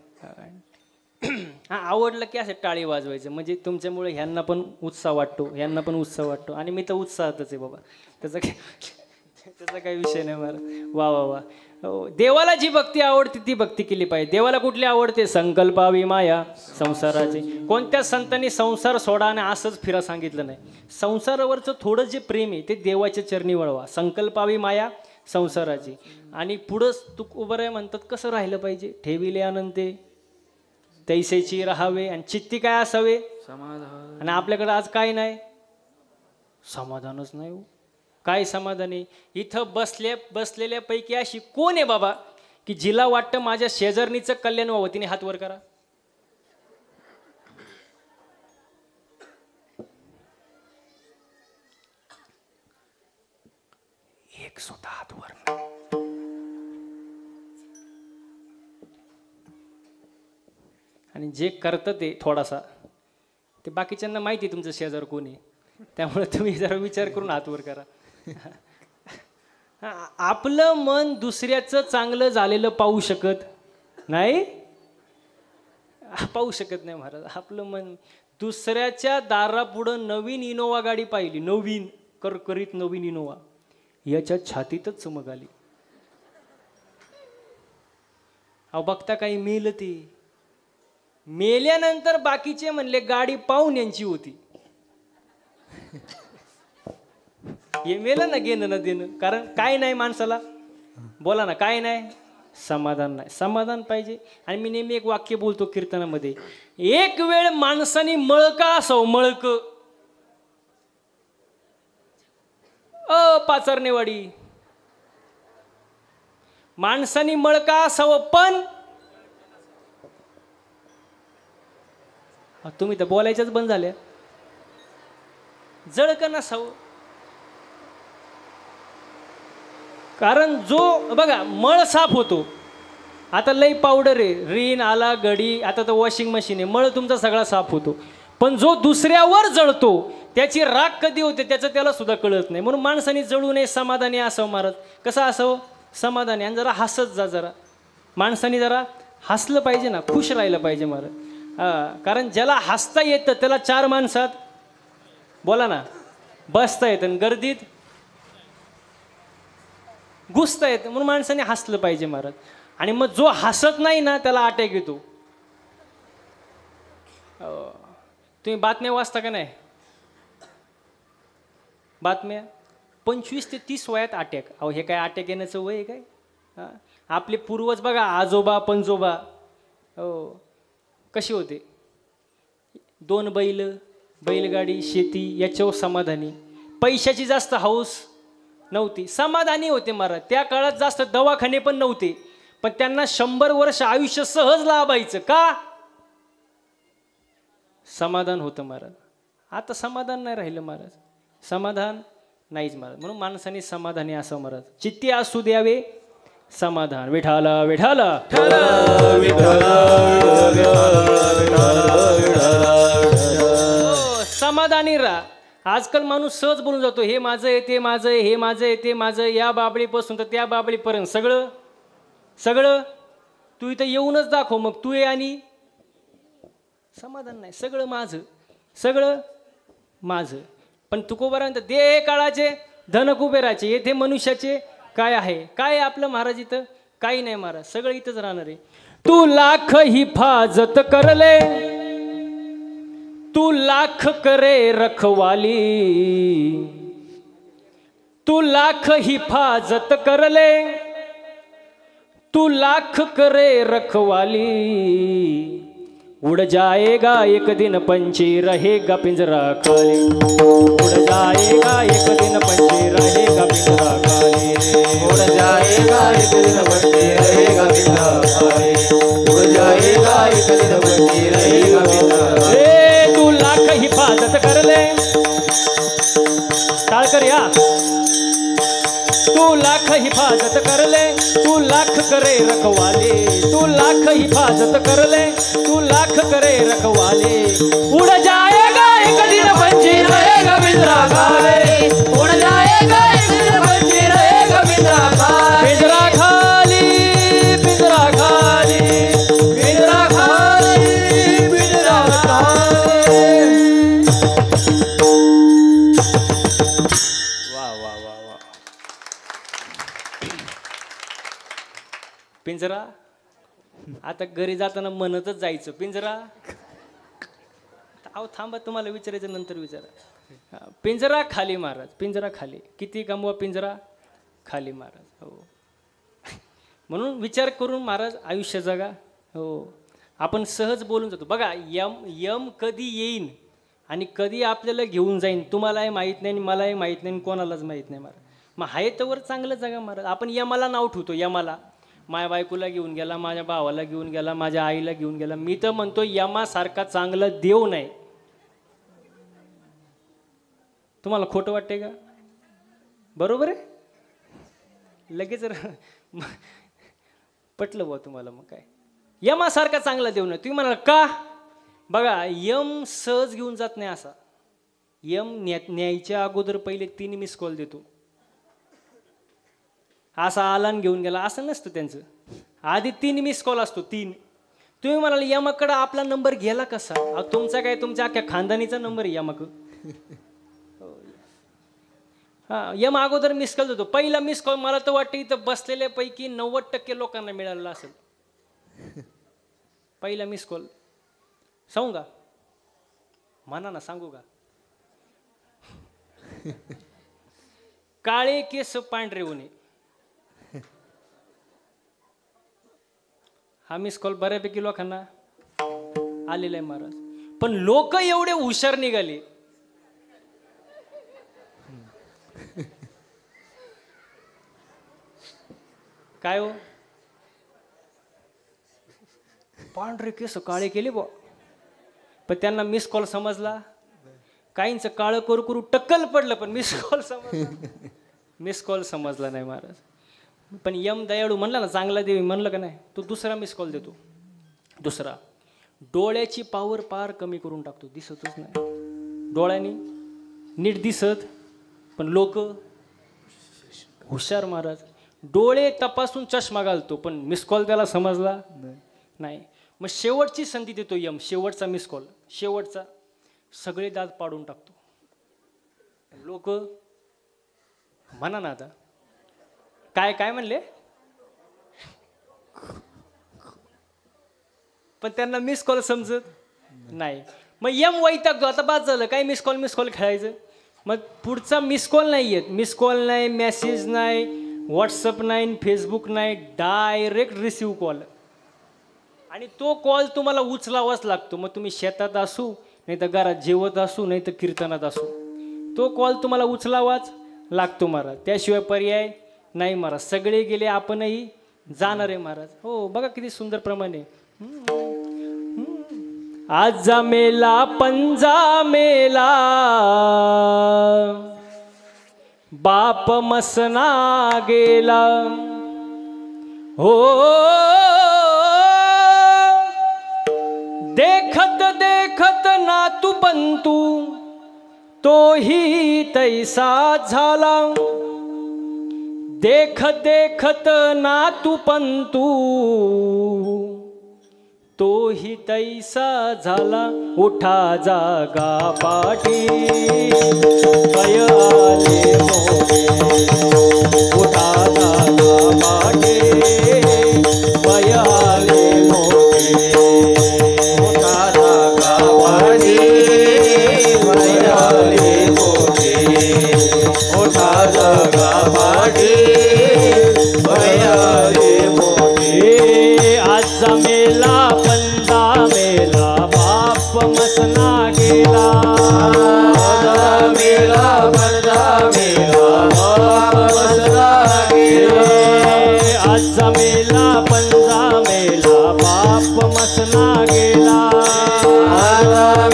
हा आवडलं की असं टाळी वाजवायचं. म्हणजे तुमच्यामुळे ह्यांना पण उत्साह वाटतो, ह्यांना पण उत्साह वाटतो. आणि मी तर उत्साहातच आहे बाबा. त्याचा काही विषय नाही मला. वा वा वा. देवाला जी भक्ती आवडते ती भक्ती केली पाहिजे. देवाला कुठली आवडते? संकल्पावी माया संसाराची. कोणत्या संतांनी संसार सोडा आणि असंच फिरा सांगितलं नाही. संसारावरचं थोडं जे प्रेम आहे ते देवाच्या चरणी वळवा. संकल्पावी माया संसाराची. आणि पुढंच तू उभं आहे म्हणतात कसं राहिलं पाहिजे? ठेविले आनंदे तैसेची राहावे. आणि चित्ती काय असावे? समाधान. आणि आपल्याकडे आज काय नाही? समाधानच नाही. काय समाधान आहे? इथं बसलेल्यापैकी अशी कोण आहे बाबा की जिला वाटतं माझ्या शेजारणीचं कल्याण व्हावं? तिने हात वर करा. एक सुद्धा हात वर नाही. आणि जे करतं ते थोडासा ते बाकीच्यांना माहिती आहे तुमचं शेजार कोण आहे. त्यामुळे तुम्ही जरा विचार करून हात वर करा. आपलं मन दुसऱ्याचं चांगलं झालेलं पाहू शकत नाही. पाहू शकत नाही महाराज. आपलं मन दुसऱ्याच्या दारापुढं नवीन इनोवा गाडी पाहिली, नवीन करकरीत नवीन इनोवा, याच्या छातीतच चमक आली. अहो बघता काही मेलं ते. मेल्यानंतर बाकीचे म्हणले गाडी पाहून यांची होती. हे मेलं ना, घेणं ना देणं. कारण काय नाही माणसाला, बोला ना, काय नाही? समाधान नाही. समाधान पाहिजे. आणि मी नेहमी एक वाक्य बोलतो कीर्तनामध्ये, एक वेळ माणसाने मळका असावं, मळक पाचारणेवाडी माणसाने मळका असावं, पण तुम्ही तर बोलायच्याच बंद झाल्या. जळकं नसावं. कारण जो बघा मळ साफ होतो. आता लई पावडर आहे, रीन आला, गडी, आता तर वॉशिंग मशीन आहे, मळ तुमचा सगळा साफ होतो. पण जो दुसऱ्यावर जळतो त्याची राग कधी होते त्याचं त्याला सुद्धा कळत नाही. म्हणून माणसाने जळू नये, समाधानी असावं महाराज. कसं असावं? समाधानी. आणि जरा हसत जा. जरा माणसाने जरा हसलं पाहिजे ना, खुश राहिलं पाहिजे महाराज. कारण ज्याला हसता येतं त्याला चार माणसात, बोला ना, बसता येतं आणि गर्दीत घुसता येतं. म्हणून माणसाने हसलं पाहिजे महाराज. आणि मग जो हसत नाही ना त्याला अटॅक येतो. तुम्ही बातम्या वाचता का नाही? बातम्या 25 ते 30 वयात अटॅक. अहो हे काय अटॅक येण्याचं वय आहे काय? हां, आपले पूर्वज बघा, आजोबा पणजोबा हो कशी होते, 2 बैल, बैलगाडी, शेती याच्यावर समाधानी. पैशाची जास्त हौस नव्हती, समाधानी होते महाराज. त्या काळात जास्त दवाखाने पण नव्हते, पण त्यांना 100 वर्ष आयुष्य सहज लाभायचं. का? समाधान होतं महाराज. आता समाधान नाही राहिलं महाराज, समाधान नाहीच महाराज. म्हणून माणसाने समाधानी असं महाराज, चित्ती असू द्यावे समाधान. विठाला विठाला समाधानी राहा. आजकाल माणूस सहज बोलून जातो, हे माझं आहे, ते माझं आहे, हे माझं आहे, ते माझं, या बाबळीपासून तर त्या बाबळीपर्यंत सगळं सगळं. तू इथं येऊनच दाखव मग, तू ये आणि समाधान नाही. सगळं माझं, सगळं माझं. पण तुकोबारांत दे काळाचे धन कुबेराचे, येथे मनुष्याचे काय आहे? काय आपलं महाराज इथं? काही नाही महाराज, सगळं इथंच राहणार आहे. तू लाख हिफाजत करले, तू लाख करे रखवाली, तू लाख हिफाजत करले, तू लाख करे रखवाली. उड़ जाएगा एक दिन पंछी रहेगा पिंजरा खाली, उड़ जाएगा एक दिन पंछी रहेगा पिंजरा खाली, उड़ जाएगा एक दिन पंछी रहेगा पिंजरा खाली, उड़ जाएगा एक दिन पंछी रहेगा पिंजरा खाली. तू लाख हिफाजत कर ले, टाळकर या. तू लाख हिफाजत कर ले, तू लाख करे रखवाले, तू लाख हिफाजत कर ले, तू लाख करे रखवाले. उड़ जाएगा एक दिन पंछी रहेगा पिंजरा खाली, उड़ जाएगा एक दिन पंछी रहेगा पिंजरा खाली, पिंजरा खाली, पिंजरा खाली, पिंजरा खाली, पिंजरा खाली. वाह वाह वाह वाह. पिंजरा आता घरी जाताना म्हणतच जायचं, पिंजरा. अहो थांबा, तुम्हाला विचारायचं नंतर विचारा. पिंजरा खाली महाराज, पिंजरा खाली. किती कमवा, पिंजरा खाली महाराज. हो, म्हणून विचार करून महाराज आयुष्य जगा. हो, आपण सहज बोलून जातो बघा. यम कधी येईन आणि कधी आपल्याला घेऊन जाईन तुम्हालाही माहीत नाही आणि मलाही माहीत नाही, कोणालाच माहीत नाही महाराज. मग आहे तोवर चांगलं जगा महाराज. आपण यमाला नाव ठेवतो, यमाला. माझ्या बायकोला घेऊन गेला, माझ्या भावाला घेऊन गेला, माझ्या आईला घेऊन गेला. मी तर म्हणतो यमासारखा चांगला देव नाही. तुम्हाला खोटं वाटते का? बरोबर आहे, लगेच पटलं बुवा तुम्हाला. मग काय, यमासारखा चांगला देव नाही. तुम्ही म्हणाल का? बघा, यम सहज घेऊन जात नाही. असा यम न्यायच्या अगोदर पहिले 3 मिस कॉल देतो. असा आलान घेऊन गेला असं नसतं त्यांचं. आधी 3 मिस कॉल असतो, 3. तुम्ही म्हणाल यमाकडं आपला नंबर गेला कसा? तुमचा काय, तुमच्या अख्ख्या खानदानीचा नंबर आहे यमाक. हां, यम अगोदर मिस कॉल देतो. पहिला मिस कॉल मला तर वाटतं इथं बसलेल्यापैकी 90% लोकांना मिळालेला असेल. पहिला मिस कॉल सांगू का? म्हणा ना, सांगू का? काळे केस पांढरे होणे. हा मिस कॉल बऱ्यापैकी लोकांना आलेला आहे महाराज. पण लोक एवढे हुशार निघाले, काय हो, पांढरे केस काळे केले बुवा. पण त्यांना मिस कॉल समजला. काहींचं काळं करू करू टक्कल पडलं, पण मिस कॉल समजला, मिस कॉल समजला नाही महाराज. पण यम दयाळू म्हणला ना, चांगला देवी म्हणलं का नाही, तो दुसरा मिस कॉल देतो. दुसरा, डोळ्याची पावर पार कमी करून टाकतो, दिसतच नाही. डोळ्यानी नीट दिसत, पण लोक हुशार महाराज. डोळे तपासून चष्मा घालतो, पण मिस कॉल त्याला समजला नाही. मग शेवटची संधी देतो यम, शेवटचा मिस कॉल, शेवटचा. सगळे दात पाडून टाकतो. लोक म्हणा ना आता, काय काय म्हणले? पण त्यांना मिस कॉल समजत नाही. मग वैतागतो, आता बाद झालं काय मिस कॉल खेळायचं. मग पुढचा मिस कॉल नाही येत, मिस कॉल नाही, मेसेज नाही, व्हॉट्सअप नाही, फेसबुक नाही, डायरेक्ट रिसिव्ह कॉल. आणि तो कॉल तुम्हाला उचलावाच लागतो. मग तुम्ही शेतात असू, नाही तर घरात जेवत असू, नाही तर कीर्तनात असू, तो कॉल तुम्हाला उचलावाच लागतो महाराज. त्याशिवाय पर्याय नाही महाराज. सगळे गेले आपणही जाणार आहे महाराज. हो बघा किती सुंदर प्रमाणे. आज मेला पंजा मेला बाप मसना गेला. हो देखत देखत नातू पंतू तोही तैसा झाला. देखत देखत नातू पंतू तोही तैसा झाला. उठा जागा पाठी पय आले मोठे. उठा जागा पाठी पय आले मोठे. उठा जागा पाठी पय आले मोठे. उठा जागा पाठी पय आले मोठे. आज मेला पंजा मेला बाप मसना गेला. मेला पंजा मेला बाप मसना गेला. आज मेला पंजा मेला बाप मसना गेला.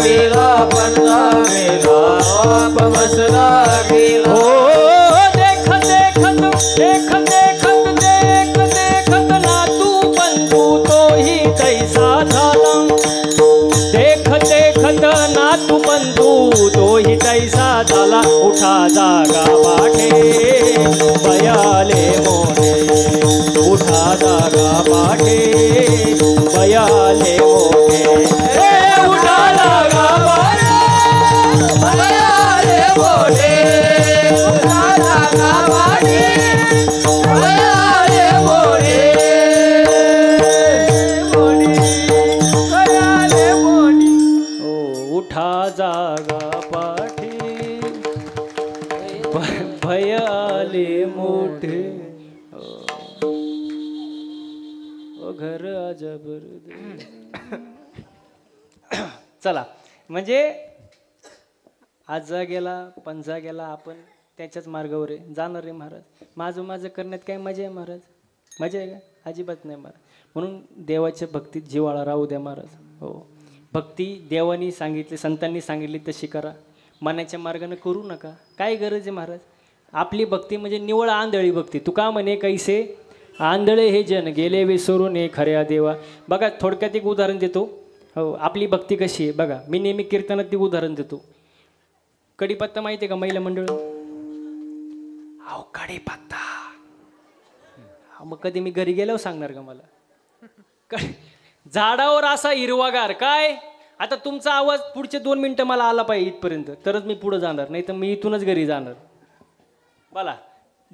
मेला पंजा मेला बाप मसना गेला. हो देखत देखत देखत देखत देखत देखत नातू पंतू तोही तैसा झाला. देखत देखत नातू पंतू तोही तैसा झाला. उठा जागा पाठे बयाले मोठे. उठा जागा पाठे बयाले मोठे. उठा जागा पाठे बयाले मोठे. उठा जागा पाठी बयाले मोठे. बयाले मोठी. ओ उठा जागा पाठी भयाले मोठे. ओ घर आजबर. चला म्हणजे आजा गेला पंजा गेला, आपण त्याच्याच मार्गावर आहे, जाणार आहे महाराज. माझं करण्यात काय मजा आहे महाराज? मजा आहे का? अजिबात नाही महाराज. म्हणून देवाच्या भक्तीत जिव्हाळा राहू द्या महाराज. हो भक्ती देवानी सांगितली, संतांनी सांगितली तशी करा. मनाच्या मार्गाने करू नका. काय गरज आहे महाराज? आपली भक्ती म्हणजे निवळ आंधळी भक्ती. तुका म्हणे कैसे आंधळे हे जन गेले विसरून हे खऱ्या देवा. बघा थोडक्यात एक उदाहरण देतो. हो आपली भक्ती कशी आहे बघा. मी नेहमी कीर्तनात ती उदाहरण देतो. कढीपत्ता माहिती आहे का महिला मंडळ? अहो कढीपत्ता. मग कधी मी घरी गेल्यावर सांगणार का मला? झाडावर असा हिरवागार काय. आता तुमचा आवाज पुढचे 2 मिनिटं मला आला पाहिजे इथपर्यंत, तरच मी पुढे जाणार, नाही तर मी इथूनच घरी जाणार. बोला.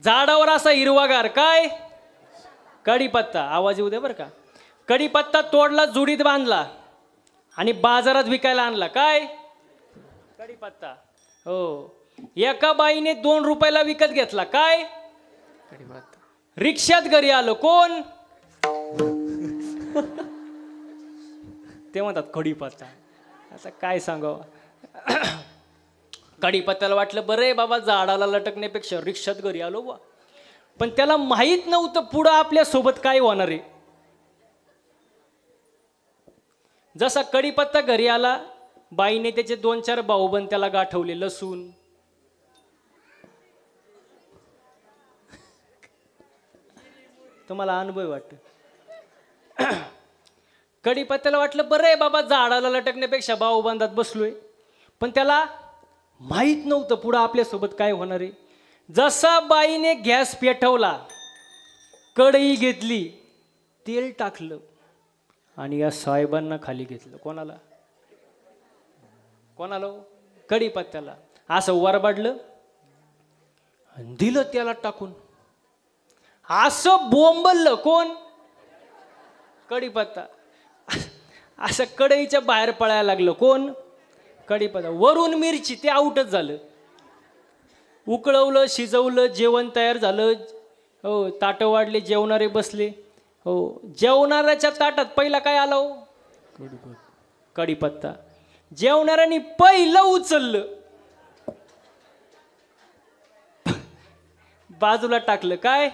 झाडावर असा हिरवागार काय. कढीपत्ता. आवाज येऊ द्या बरं का. कढीपत्ता तोडला, जुडीत बांधला आणि बाजारात विकायला आणला. काय कढीपत्ता. हो एका बाईने 2 रुपयाला विकत घेतला. काय रिक्षात घरी आलो. कोण? ते म्हणतात कढीपत्ता. आता काय सांगावं. कढीपत्त्याला वाटलं बरं आहे बाबा, झाडाला लटकण्यापेक्षा रिक्षात घरी आलो बा. पण त्याला माहीत नव्हतं पुढं आपल्या सोबत काय होणार आहे. जसा कढीपत्ता घरी आला, बाईने त्याचे 2-4 भाऊबंद त्याला गाठवले. लसूण, तुम्हाला अनुभव वाटत. कढीपत्त्याला वाटलं बरं आहे बाबा, झाडाला लटकण्यापेक्षा भाऊबंदात बसलोय. पण त्याला माहीत नव्हतं पुढं आपल्यासोबत काय होणार आहे. जसा बाईने गॅस पेटवला, कढई घेतली, तेल टाकलं आणि या साहेबांना खाली घेतलं. कोणाला? कोणाला? कढीपत्त्याला. असं वरबाडलं आणि दिलं त्याला टाकून. असं बोंबललं. कोण? कढीपत्ता. असं कढईच्या बाहेर पळायला लागलं. कोण? कढीपत्ता. वरून मिरची, ते आउटच झालं. उकळवलं, शिजवलं, जेवण तयार झालं. हो, ताटं वाढले, जेवणारे बसले. हो, जेवणाऱ्याच्या ताटात पहिला काय आला हो? कढीपत्ता. जेवणाऱ्यांनी पहिलं उचललं, बाजूला टाकलं. काय?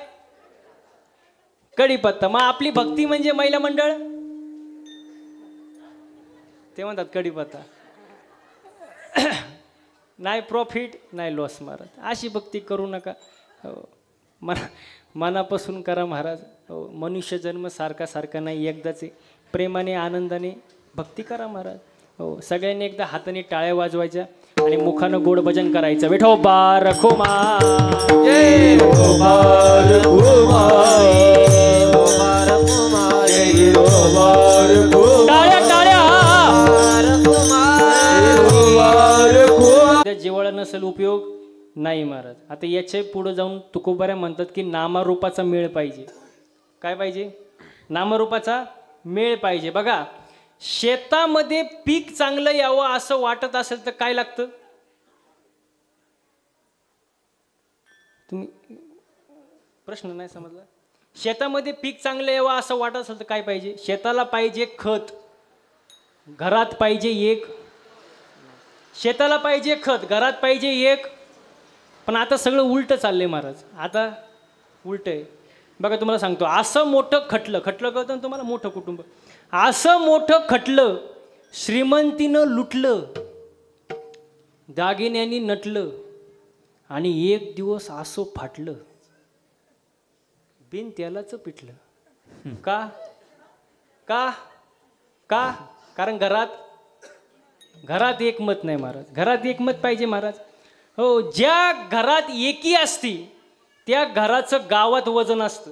कढीपत्ता. मग आपली भक्ती म्हणजे महिला मंडळ, ते म्हणतात कढीपत्ता. नाही प्रॉफिट नाही लॉस महाराज, अशी भक्ती करू नका. हो, मनापासून करा महाराज. हो, मनुष्य जन्म सारखा सारखा नाही, एकदाच आहे. प्रेमाने आनंदाने भक्ती करा महाराज. हो, सगळ्यांनी एकदा हाताने टाळ्या वाजवायच्या आणि मुखानं गोड भजन करायचं. विठोबा रखोमा जय विठोबा रखोमा, विठोबा रखोमा, जय विठोबा रखोमा, टाळ्या टाळ्या. विठोबा रखोमा. त्या जिव्हाळा नसेल उपयोग नाही महाराज. आता याच्या पुढे जाऊन तुकोबाऱ्या म्हणतात की नामारूपाचा मेळ पाहिजे. काय पाहिजे? नामरूपाचा मेळ पाहिजे. बघा, शेतामध्ये पीक चांगलं यावं असं वाटत असेल तर काय लागतं? तुम्ही प्रश्न नाही समजला. शेतामध्ये पीक चांगलं यावं असं वाटत असेल तर काय पाहिजे? शेताला पाहिजे खत, घरात पाहिजे एक. शेताला पाहिजे खत, घरात पाहिजे एक. पण आता सगळं उलटं चाललंय महाराज. आता उलट आहे. बघा तुम्हाला सांगतो, असं मोठं खटलं कळतं ना तुम्हाला, मोठं कुटुंब, असं मोठं खटलं श्रीमंतीनं लुटलं, दागिन्यांनी नटलं आणि एक दिवस असं फाटलं, बिन तेलाचं पिटलं. का? का? का? कारण घरात एकमत नाही महाराज. घरात एकमत पाहिजे महाराज. हो, ज्या घरात एकी असती त्या घराचं गावात वजन असतं.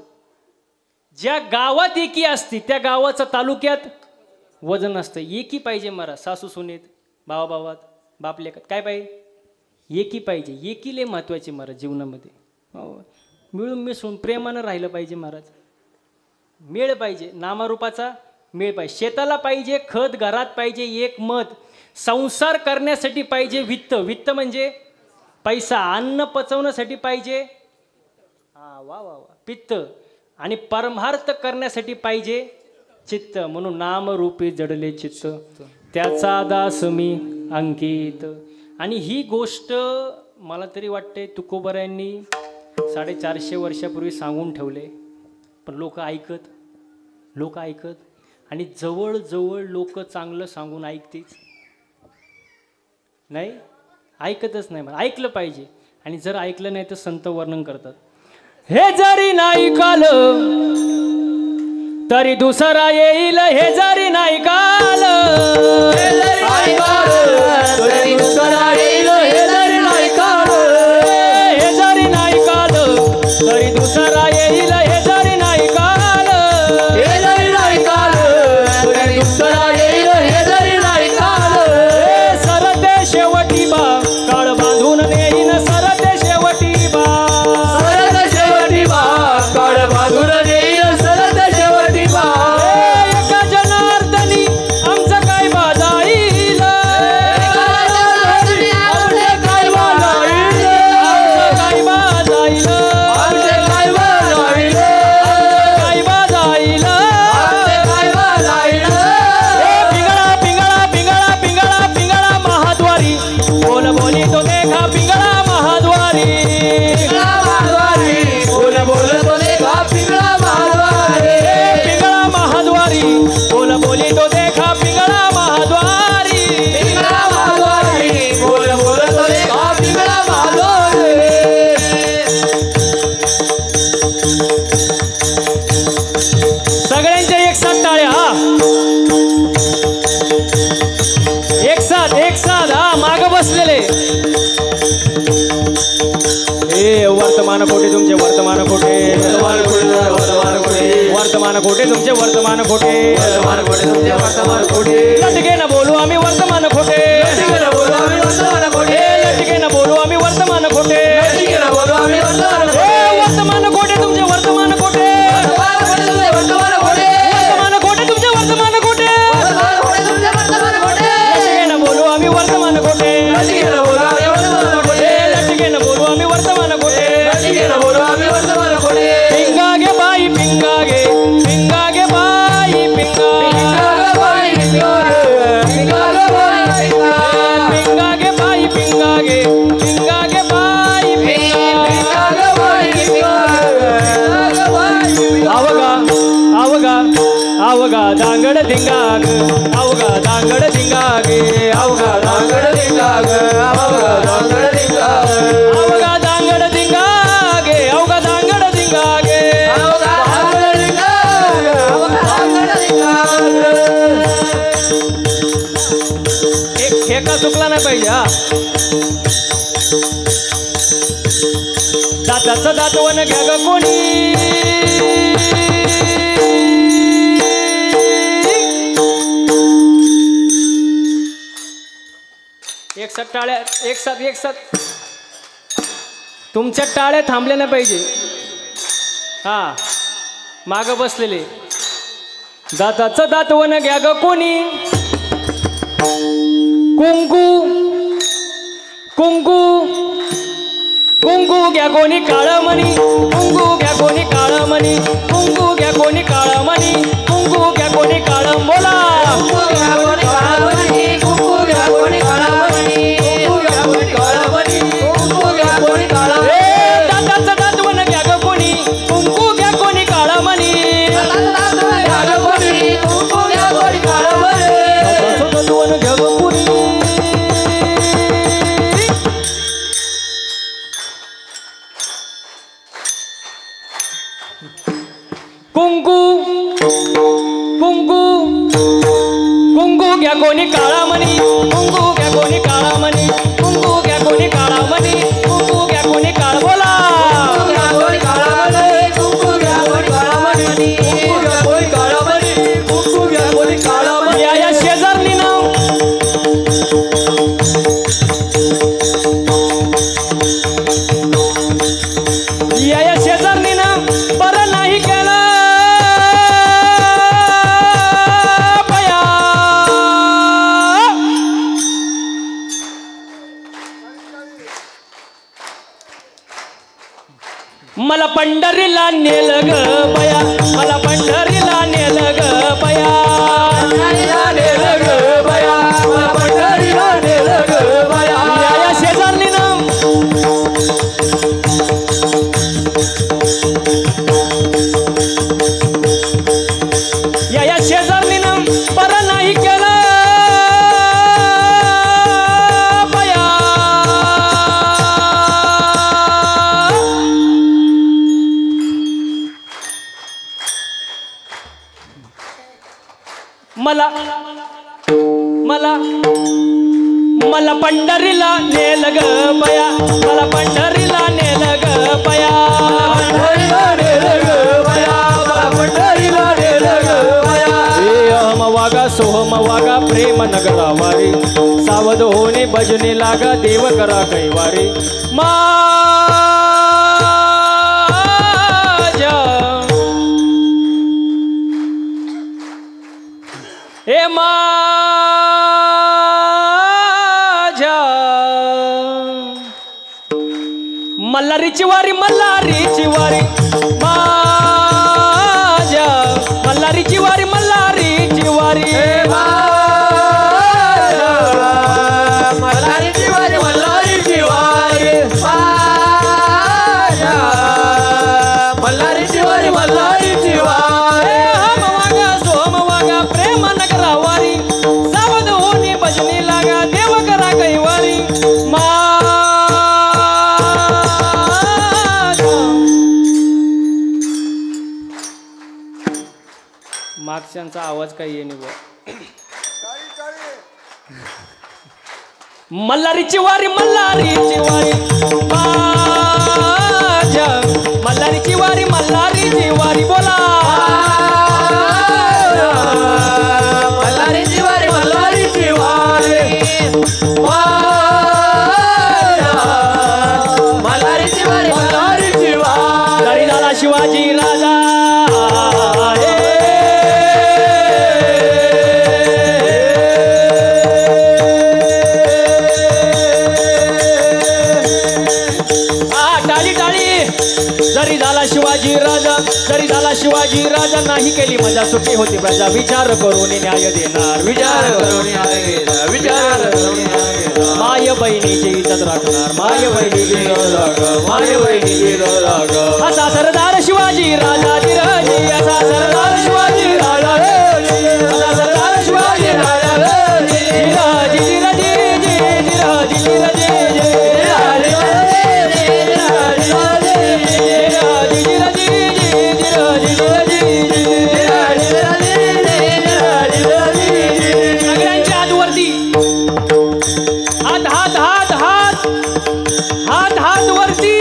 ज्या गावात एकी असती त्या गावाचं तालुक्यात वजन असतं. एकी पाहिजे महाराज. सासू सुनेत, भावा भावात, बाप लेखात काय पाहिजे? एकी पाहिजे. एकी लय महत्वाची महाराज जीवनामध्ये. हो, मिळून मिसळून प्रेमानं राहिलं पाहिजे महाराज. मेळ पाहिजे, नामारूपाचा मेळ पाहिजे. शेताला पाहिजे खत, घरात पाहिजे एक मत. संसार करण्यासाठी पाहिजे वित्त. वित्त म्हणजे पैसा. अन्न पचवण्यासाठी पाहिजे वा वा वा पित्त. आणि परमार्थ करण्यासाठी पाहिजे चित्त. म्हणून नामरूपी जडले चित्त, त्याचा दास मी अंकित. आणि ही गोष्ट मला तरी वाटते तुकोबाऱ्यांनी 450 वर्षापूर्वी सांगून ठेवले. पण लोक ऐकत आणि जवळजवळ लोक चांगलं सांगून ऐकतेच नाही, ऐकतच नाही. मला ऐकलं पाहिजे. आणि जर ऐकलं नाही तर संत वर्णन करतात, हे जरी नाही काल तरी दुसरा येईल. हे जरी नाही काल तरी दुसरा येईल. हे जरी नाही काल, हे जरी नाही काल तरी दुसरा येईल. हे जरी नाही काल, हे जरी नाही काल, तरी दुसरा येईल. हे जरी नाही काल, सरते शेवटी बा काळ बांधून नेईन. सरते शेवटी बा, सरत शेवटी बा काळ बांधून नेईल. सरत शेवटी बा, एका जनार्दनी आमचं काय बाजाईल. आमचे काय बाजाईल. आमचं काय बाजाईल. आमचे काय बाजाईल. काय बाजाईल. आमचे काय बाजाईल. पिंगळा पिंगळा पिंगळा पिंगळा पिंगळा महाद्वारी बोल बोली तो देखा. पिंगळा महाद्वारी, पिंगळा महाद्वारी बोल बोलतो देखा. पिंगळा महाद्वारी, पिंगळा महाद्वारी बोल बोली तो देखा. पिंगळा महाद्वारी, पिंगळा महाद्वारी बोल बोलतो देखा. पिंगळा महाद्वारी. सगळ्यांच्या एक साथ टाळ्या. एक साथ हा माग बसलेले. हे वर्तमान कोटे तुमचे, वर्तमान कोटे, वर्तमान कोटे, वर्तमान कोटे, वर्तमान कोटे तुमचे, वर्तमान कोटे. वर्तमान कोटे तुमचे, वर्तमान कोटे. लटके न बोलू आम्ही वर्तमान कोटे. लटके न बोलू आम्ही वर्तमान कोटे. लटके न बोलू आम्ही वर्तमान कोटे. लटके न बोलू आम्ही वर्तमान कोटे. वर्तमान कोटे तुमचे, वर्तमान कोटे. वर्तमान कोटे तुमचे, वर्तमान कोटे. वर्तमान कोटे तुमचे, वर्तमान कोटे. वर्तमान न बोलू आम्ही वर्तमान कोणी पिंगा गे बाई पिंगा गे बाई पिंगा पिंगा ग बाई पिंगा पिंगा गे बाई पिंगा गे बाई पिंगा ग बाई पिंगा अवगा अवगा अवगा दांगड धिंगाग अवगा दांगड धिंगागे अवगा दांगड धिंगाग अवघा दांगड धिंगाग अवगा दांगड धिंगागे अवगा दांगड धिंगागे अवघा दांगड धिंगाग अवघा दांगड धिंगाग एक ठेका चुकला नाही पाहिजे हा दाताचं दातवन घ्या ग कोणी एक साथ टाळ्या एक साथ तुमच्या टाळ्या थांबल्या नाही पाहिजे हा माग बसलेले दाताचं दातवन घ्या ग कोणी कुंकू कुंकू कुंकू घ्या कोणी काळमणी कुंकू घ्या कोणी काळमणी कुंकू घ्या कोणी काळमणी कुंकू घ्या कोणी काळम बोला दाताचं दातवन घ्या ग कोणी कुंकू घ्या कोणी काळमणी दाताचं दातवन घ्या ग कोणी कुंकू कुंकू कुंकू घ्या कोणी काळामणी कुंकू घ्या कोणी काळामणी कुंकू घ्या कोणी काळामणी कुंकू घ्या कोणी काळ बोला या शेजारनी नाव या शेजारनी नाव बरं नाही केलं बया मला पंढरीला नेलं ग बया मला पंढरीला नेलं ग बया नेलं ग बया मला पंढरीला नेलं ग बया या शेजारनी नाव या शेजारनी नाव बरं नाही केलं बया मला मला मला पंढरीला नेलं ग बया मला पंढरीला नेलं ग बया पंढरीला नेलं ग बया मला पंढरीला नेलं ग बया अहम वागा सोहम वागा प्रेम नगरा वारी सावध होणे भजने लागा देव करा कैवारी माझ्या हे माझ्या मल्हारीची वारी मल्हारीची वारी माझ्या मल्हारीची वारी मल्हारीची वारी मल्हारीची वारी मल्हारीची वारी मल्हारीची वारी मल्हारीची वारी हम वागा सोम वागा प्रेम नगरा वारी सावध होणे भजनी लागा देव करा कैवारी मागच्यांचा आवाज काही येणे बुवा मल्हारीची वारी मल्हारीची वारी माझ्या मल्हारीची वारी मल्हारीची वारी बोला मल्हारीची वारी मल्हारीची वारी मल्हारीची वारी मल्हारीची वारी तरी झाला शिवाजी राजा टाळी टाळी जरी झाला शिवाजी राजा, जरी झाला शिवाजी राजा, नाही केली मजा सुखी होती प्रजा. विचार करून न्याय देणार, विचार करून न्याय देणार, विचार करून न्याय देणार. माय बहिणीची इज्जत राखणार, माय बहिणीची माय बहिणीची राग. असा सरदार शिवाजी राजा धीरजी, असा सरदार शिवाजी राजा धीरजी, असा सरदार शिवाजी राजा धीरजी, धीरजी धीरजी धीरजी सगळ्यांच्या हातवरती हात हात हात हात हात हात वरती.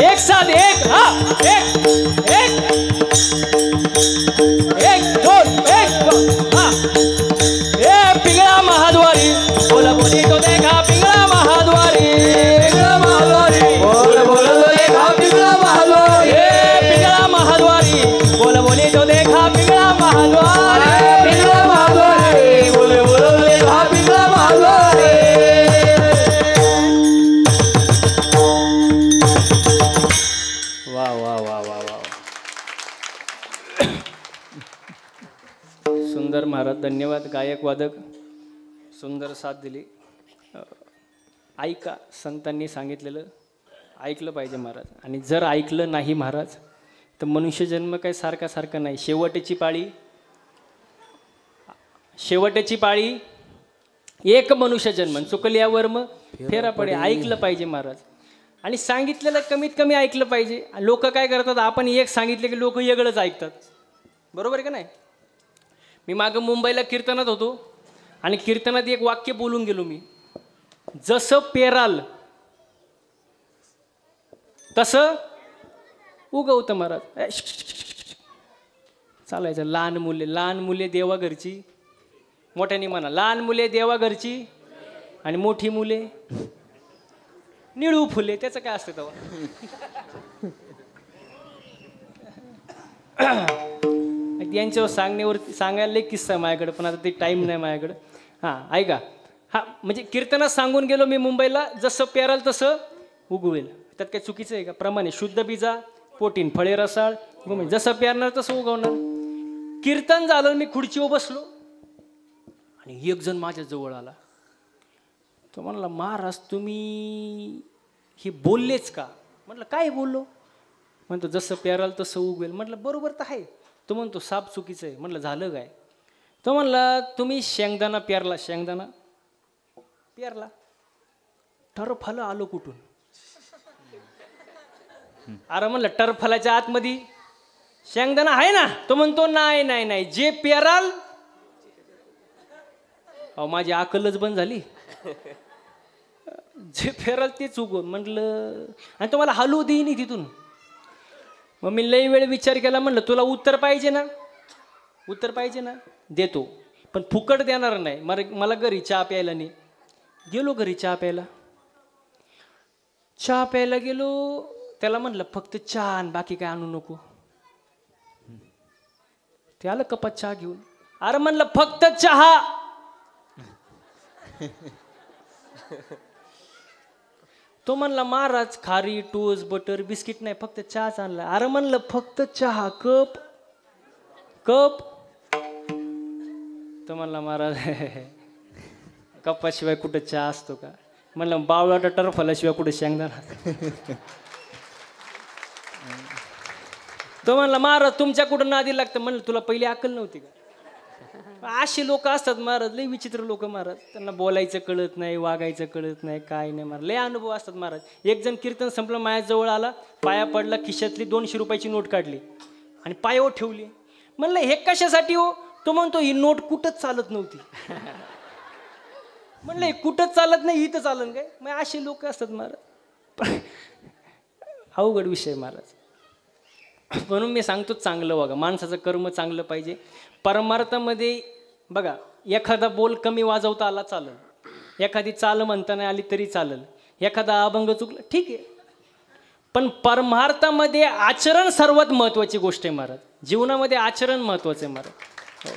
एक साथ एक हा एक एक एक दोन एक दोन हा. ए पिंगळा महाद्वारी बोला बोली तो देखा पिंगळा महाद्वारी, पिंगळा महाद्वारी बोल बोल तो देखा पिंगळा महाद्वारी. पिंगळा महाद्वारी बोला बोली तो देखा पिंगळा महाद्वारी, पिंगळा महाद्वारी बोल बोल तो देखा पिंगळा महाद्वारी. वा वा वा वा वा. सुंदर महाराज, धन्यवाद. गायक वादक सुंदर साथ दिली. ऐका, संतांनी सांगितलेलं ऐकलं पाहिजे महाराज. आणि जर ऐकलं नाही महाराज तर मनुष्य जन्म काही सारखा सारखा नाही. शेवटची पाळी, शेवटची पाळी एक मनुष्य जन्म, चुकल्यावर मग फेरा पडे. ऐकलं पाहिजे महाराज. आणि सांगितलेलं कमीत कमी ऐकलं पाहिजे. लोक काय करतात, आपण एक सांगितले की लोक वेगळंच ऐकतात. बरोबर आहे का नाही? मी मागं मुंबईला कीर्तनात होतो आणि कीर्तनात एक वाक्य बोलून गेलो मी, जसं पेराल तसं उगवतं महाराज. चालायचं. लहान मुले देवा घरची, मोठ्याने म्हणा, लहान मुले देवा घरची आणि मोठी मुले निळू फुले. त्याचं काय असतं तेव्हा? यांच्यावर सांगण्यावरती सांगायला एक किस्सा आहे माझ्याकडे, पण आता ते टाईम नाही माझ्याकडं. हां ऐका. हा म्हणजे कीर्तनात सांगून गेलो मी मुंबईला, जसं पेराल तसं उगवेल. त्यात काही चुकीचं आहे का? प्रमाणे शुद्ध बीजा पोटीन फळे रसाळ, जसं पेरणार तसं उगवणार. कीर्तन झालं, मी खुर्चीवर बसलो आणि एक जण माझ्या जवळ आला. तो म्हणला, महाराज तुम्ही हे बोललेच का? म्हटलं काय बोललो? म्हणतो जसं पेराल तसं उगवेल. म्हटलं बरोबर तर आहे. तो म्हणतो साप चुकीचं आहे. म्हटलं झालं काय? तो म्हणला तुम्ही शेंगदाणा पेरला, शेंगदाणा पेरला, टरफलं आलो कुठून? अरे म्हणलं टरफलाच्या आतमध्ये शेंगदाणा आहे ना? तो म्हणतो नाही नाही नाही, जे पेराल. अहो माझी अकलच बंद झाली. जे पेराल तेच उगवून. म्हटलं आणि तुम्हाला हलवू देईन तिथून. मग मी लई वेळ विचार केला. म्हणलं तुला उत्तर पाहिजे ना? उत्तर पाहिजे ना? देतो, पण फुकट देणार नाही. मला घरी चहा प्यायला नाही. गेलो घरी चहा प्यायला. चहा प्यायला गेलो, त्याला म्हणलं फक्त चहा आण, बाकी काय आणू नको. ते आलं कपात चहा घेऊन. अरे म्हणलं फक्त चहा. तो म्हणला महाराज खारी टोस्ट बटर बिस्किट नाही, फक्त चहाच आणला. अरे म्हणलं फक्त चहा, कप कप. तो म्हणला महाराज कपाशिवाय कुठं चहा असतो का? म्हणलं बावळा टरफलाशिवाय कुठं शेंगदाणा. तो म्हणला महाराज तुमच्या कुठं नादी लागतं. म्हणलं तुला पहिली अक्कल नव्हती का? असे लोक असतात महाराज, लय विचित्र लोक महाराज. त्यांना बोलायचं कळत नाही, वागायचं कळत नाही, काय नाही महाराज. लय अनुभव असतात महाराज. एक जण कीर्तन संपलं, माझ्याजवळ आला, पाया पडला, खिशातली 200 रुपयाची नोट काढली आणि पायावर ठेवली. म्हणलं हे कशासाठी हो? तो म्हणतो ही नोट कुठंच चालत नव्हती. म्हणलं हे कुठंच चालत नाही, इथं चालन काय? मग असे लोक असतात महाराज. अवघड विषय महाराज. म्हणून मी सांगतो चांगलं वागा, माणसाचं कर्म चांगलं पाहिजे. परमार्थामध्ये बघा, एखादा बोल कमी वाजवता आला चालेल, एखादी चाल म्हणता नाही आली तरी चालेल, एखादा अभंग चुकला ठीक आहे, पण परमार्थामध्ये आचरण सर्वात महत्त्वाची गोष्ट आहे महाराज. जीवनामध्ये आचरण महत्त्वाचं आहे महाराज. हो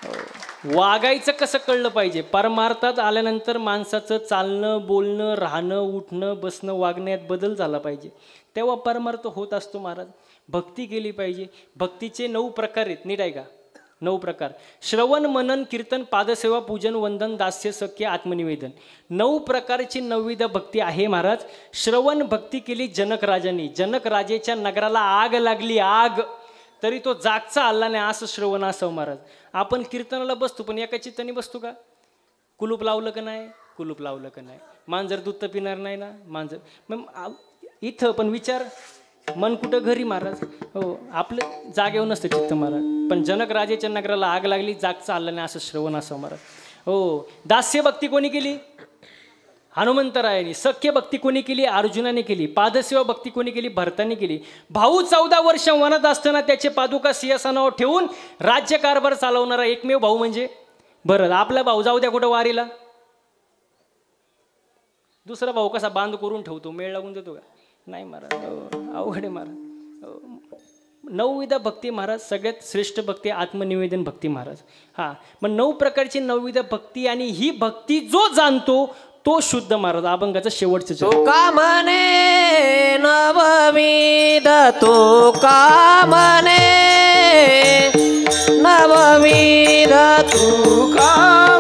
हो. वागायचं कसं कळलं पाहिजे. परमार्थात आल्यानंतर माणसाचं चालणं बोलणं राहणं उठणं बसणं वागण्यात बदल झाला पाहिजे, तेव्हा परमार्थ होत असतो महाराज. भक्ती केली पाहिजे. भक्तीचे 9 प्रकार आहेत, नीट आहे का? 9 प्रकार. श्रवण मनन कीर्तन पादसेवा पूजन वंदन दास्य सख्य आत्मनिवेदन. 9 प्रकारची 9विध भक्ती आहे महाराज. श्रवण भक्ती केली जनक राजांनी. जनक राजेच्या नगराला आग लागली, आग, तरी तो जागचा आला नाही, असं श्रवण असावं महाराज. आपण कीर्तनाला बसतो पण एका चित्ताने बसतो का? कुलूप लावलं का नाही, कुलूप लावलं का नाही. मांजर दूध तर पिणार नाही ना, मांजर मग इथं पण विचार, मन कुठं घरी महाराज. हो, आपलं जागेवर नसतं चित्त महाराज. पण जनक राजेच्या नगराला आग लागली, जागचा आला नाही, असं श्रवण असावं महाराज. हो, दास्य भक्ती कोणी केली? हनुमंतरायाने. सख्य भक्ती कोणी केली? अर्जुनाने केली. पादसेवा भक्ती कोणी केली? भरताने केली. भाऊ 14 वर्ष वनात असताना त्याचे पादुका सिंहासनावर ठेवून राज्यकारभार चालवणारा एकमेव भाऊ म्हणजे भरत. आपला भाऊ जाऊ द्या कुठं वारीला, दुसरा भाऊ कसा बांध करून ठेवतो, मेळ लागून देतो का? नाही महाराज, अवघड आहे महाराज. 9विध भक्ती महाराज, सगळ्यात श्रेष्ठ भक्ती आत्मनिवेदन भक्ती महाराज. हां, मग 9 प्रकारची 9विध भक्ती, आणि ही भक्ती जो जाणतो तो शुद्ध महाराज. अभंगाचं शेवटचं तो का म्हणे नवविध, तो का म्हणे नवविध, तू का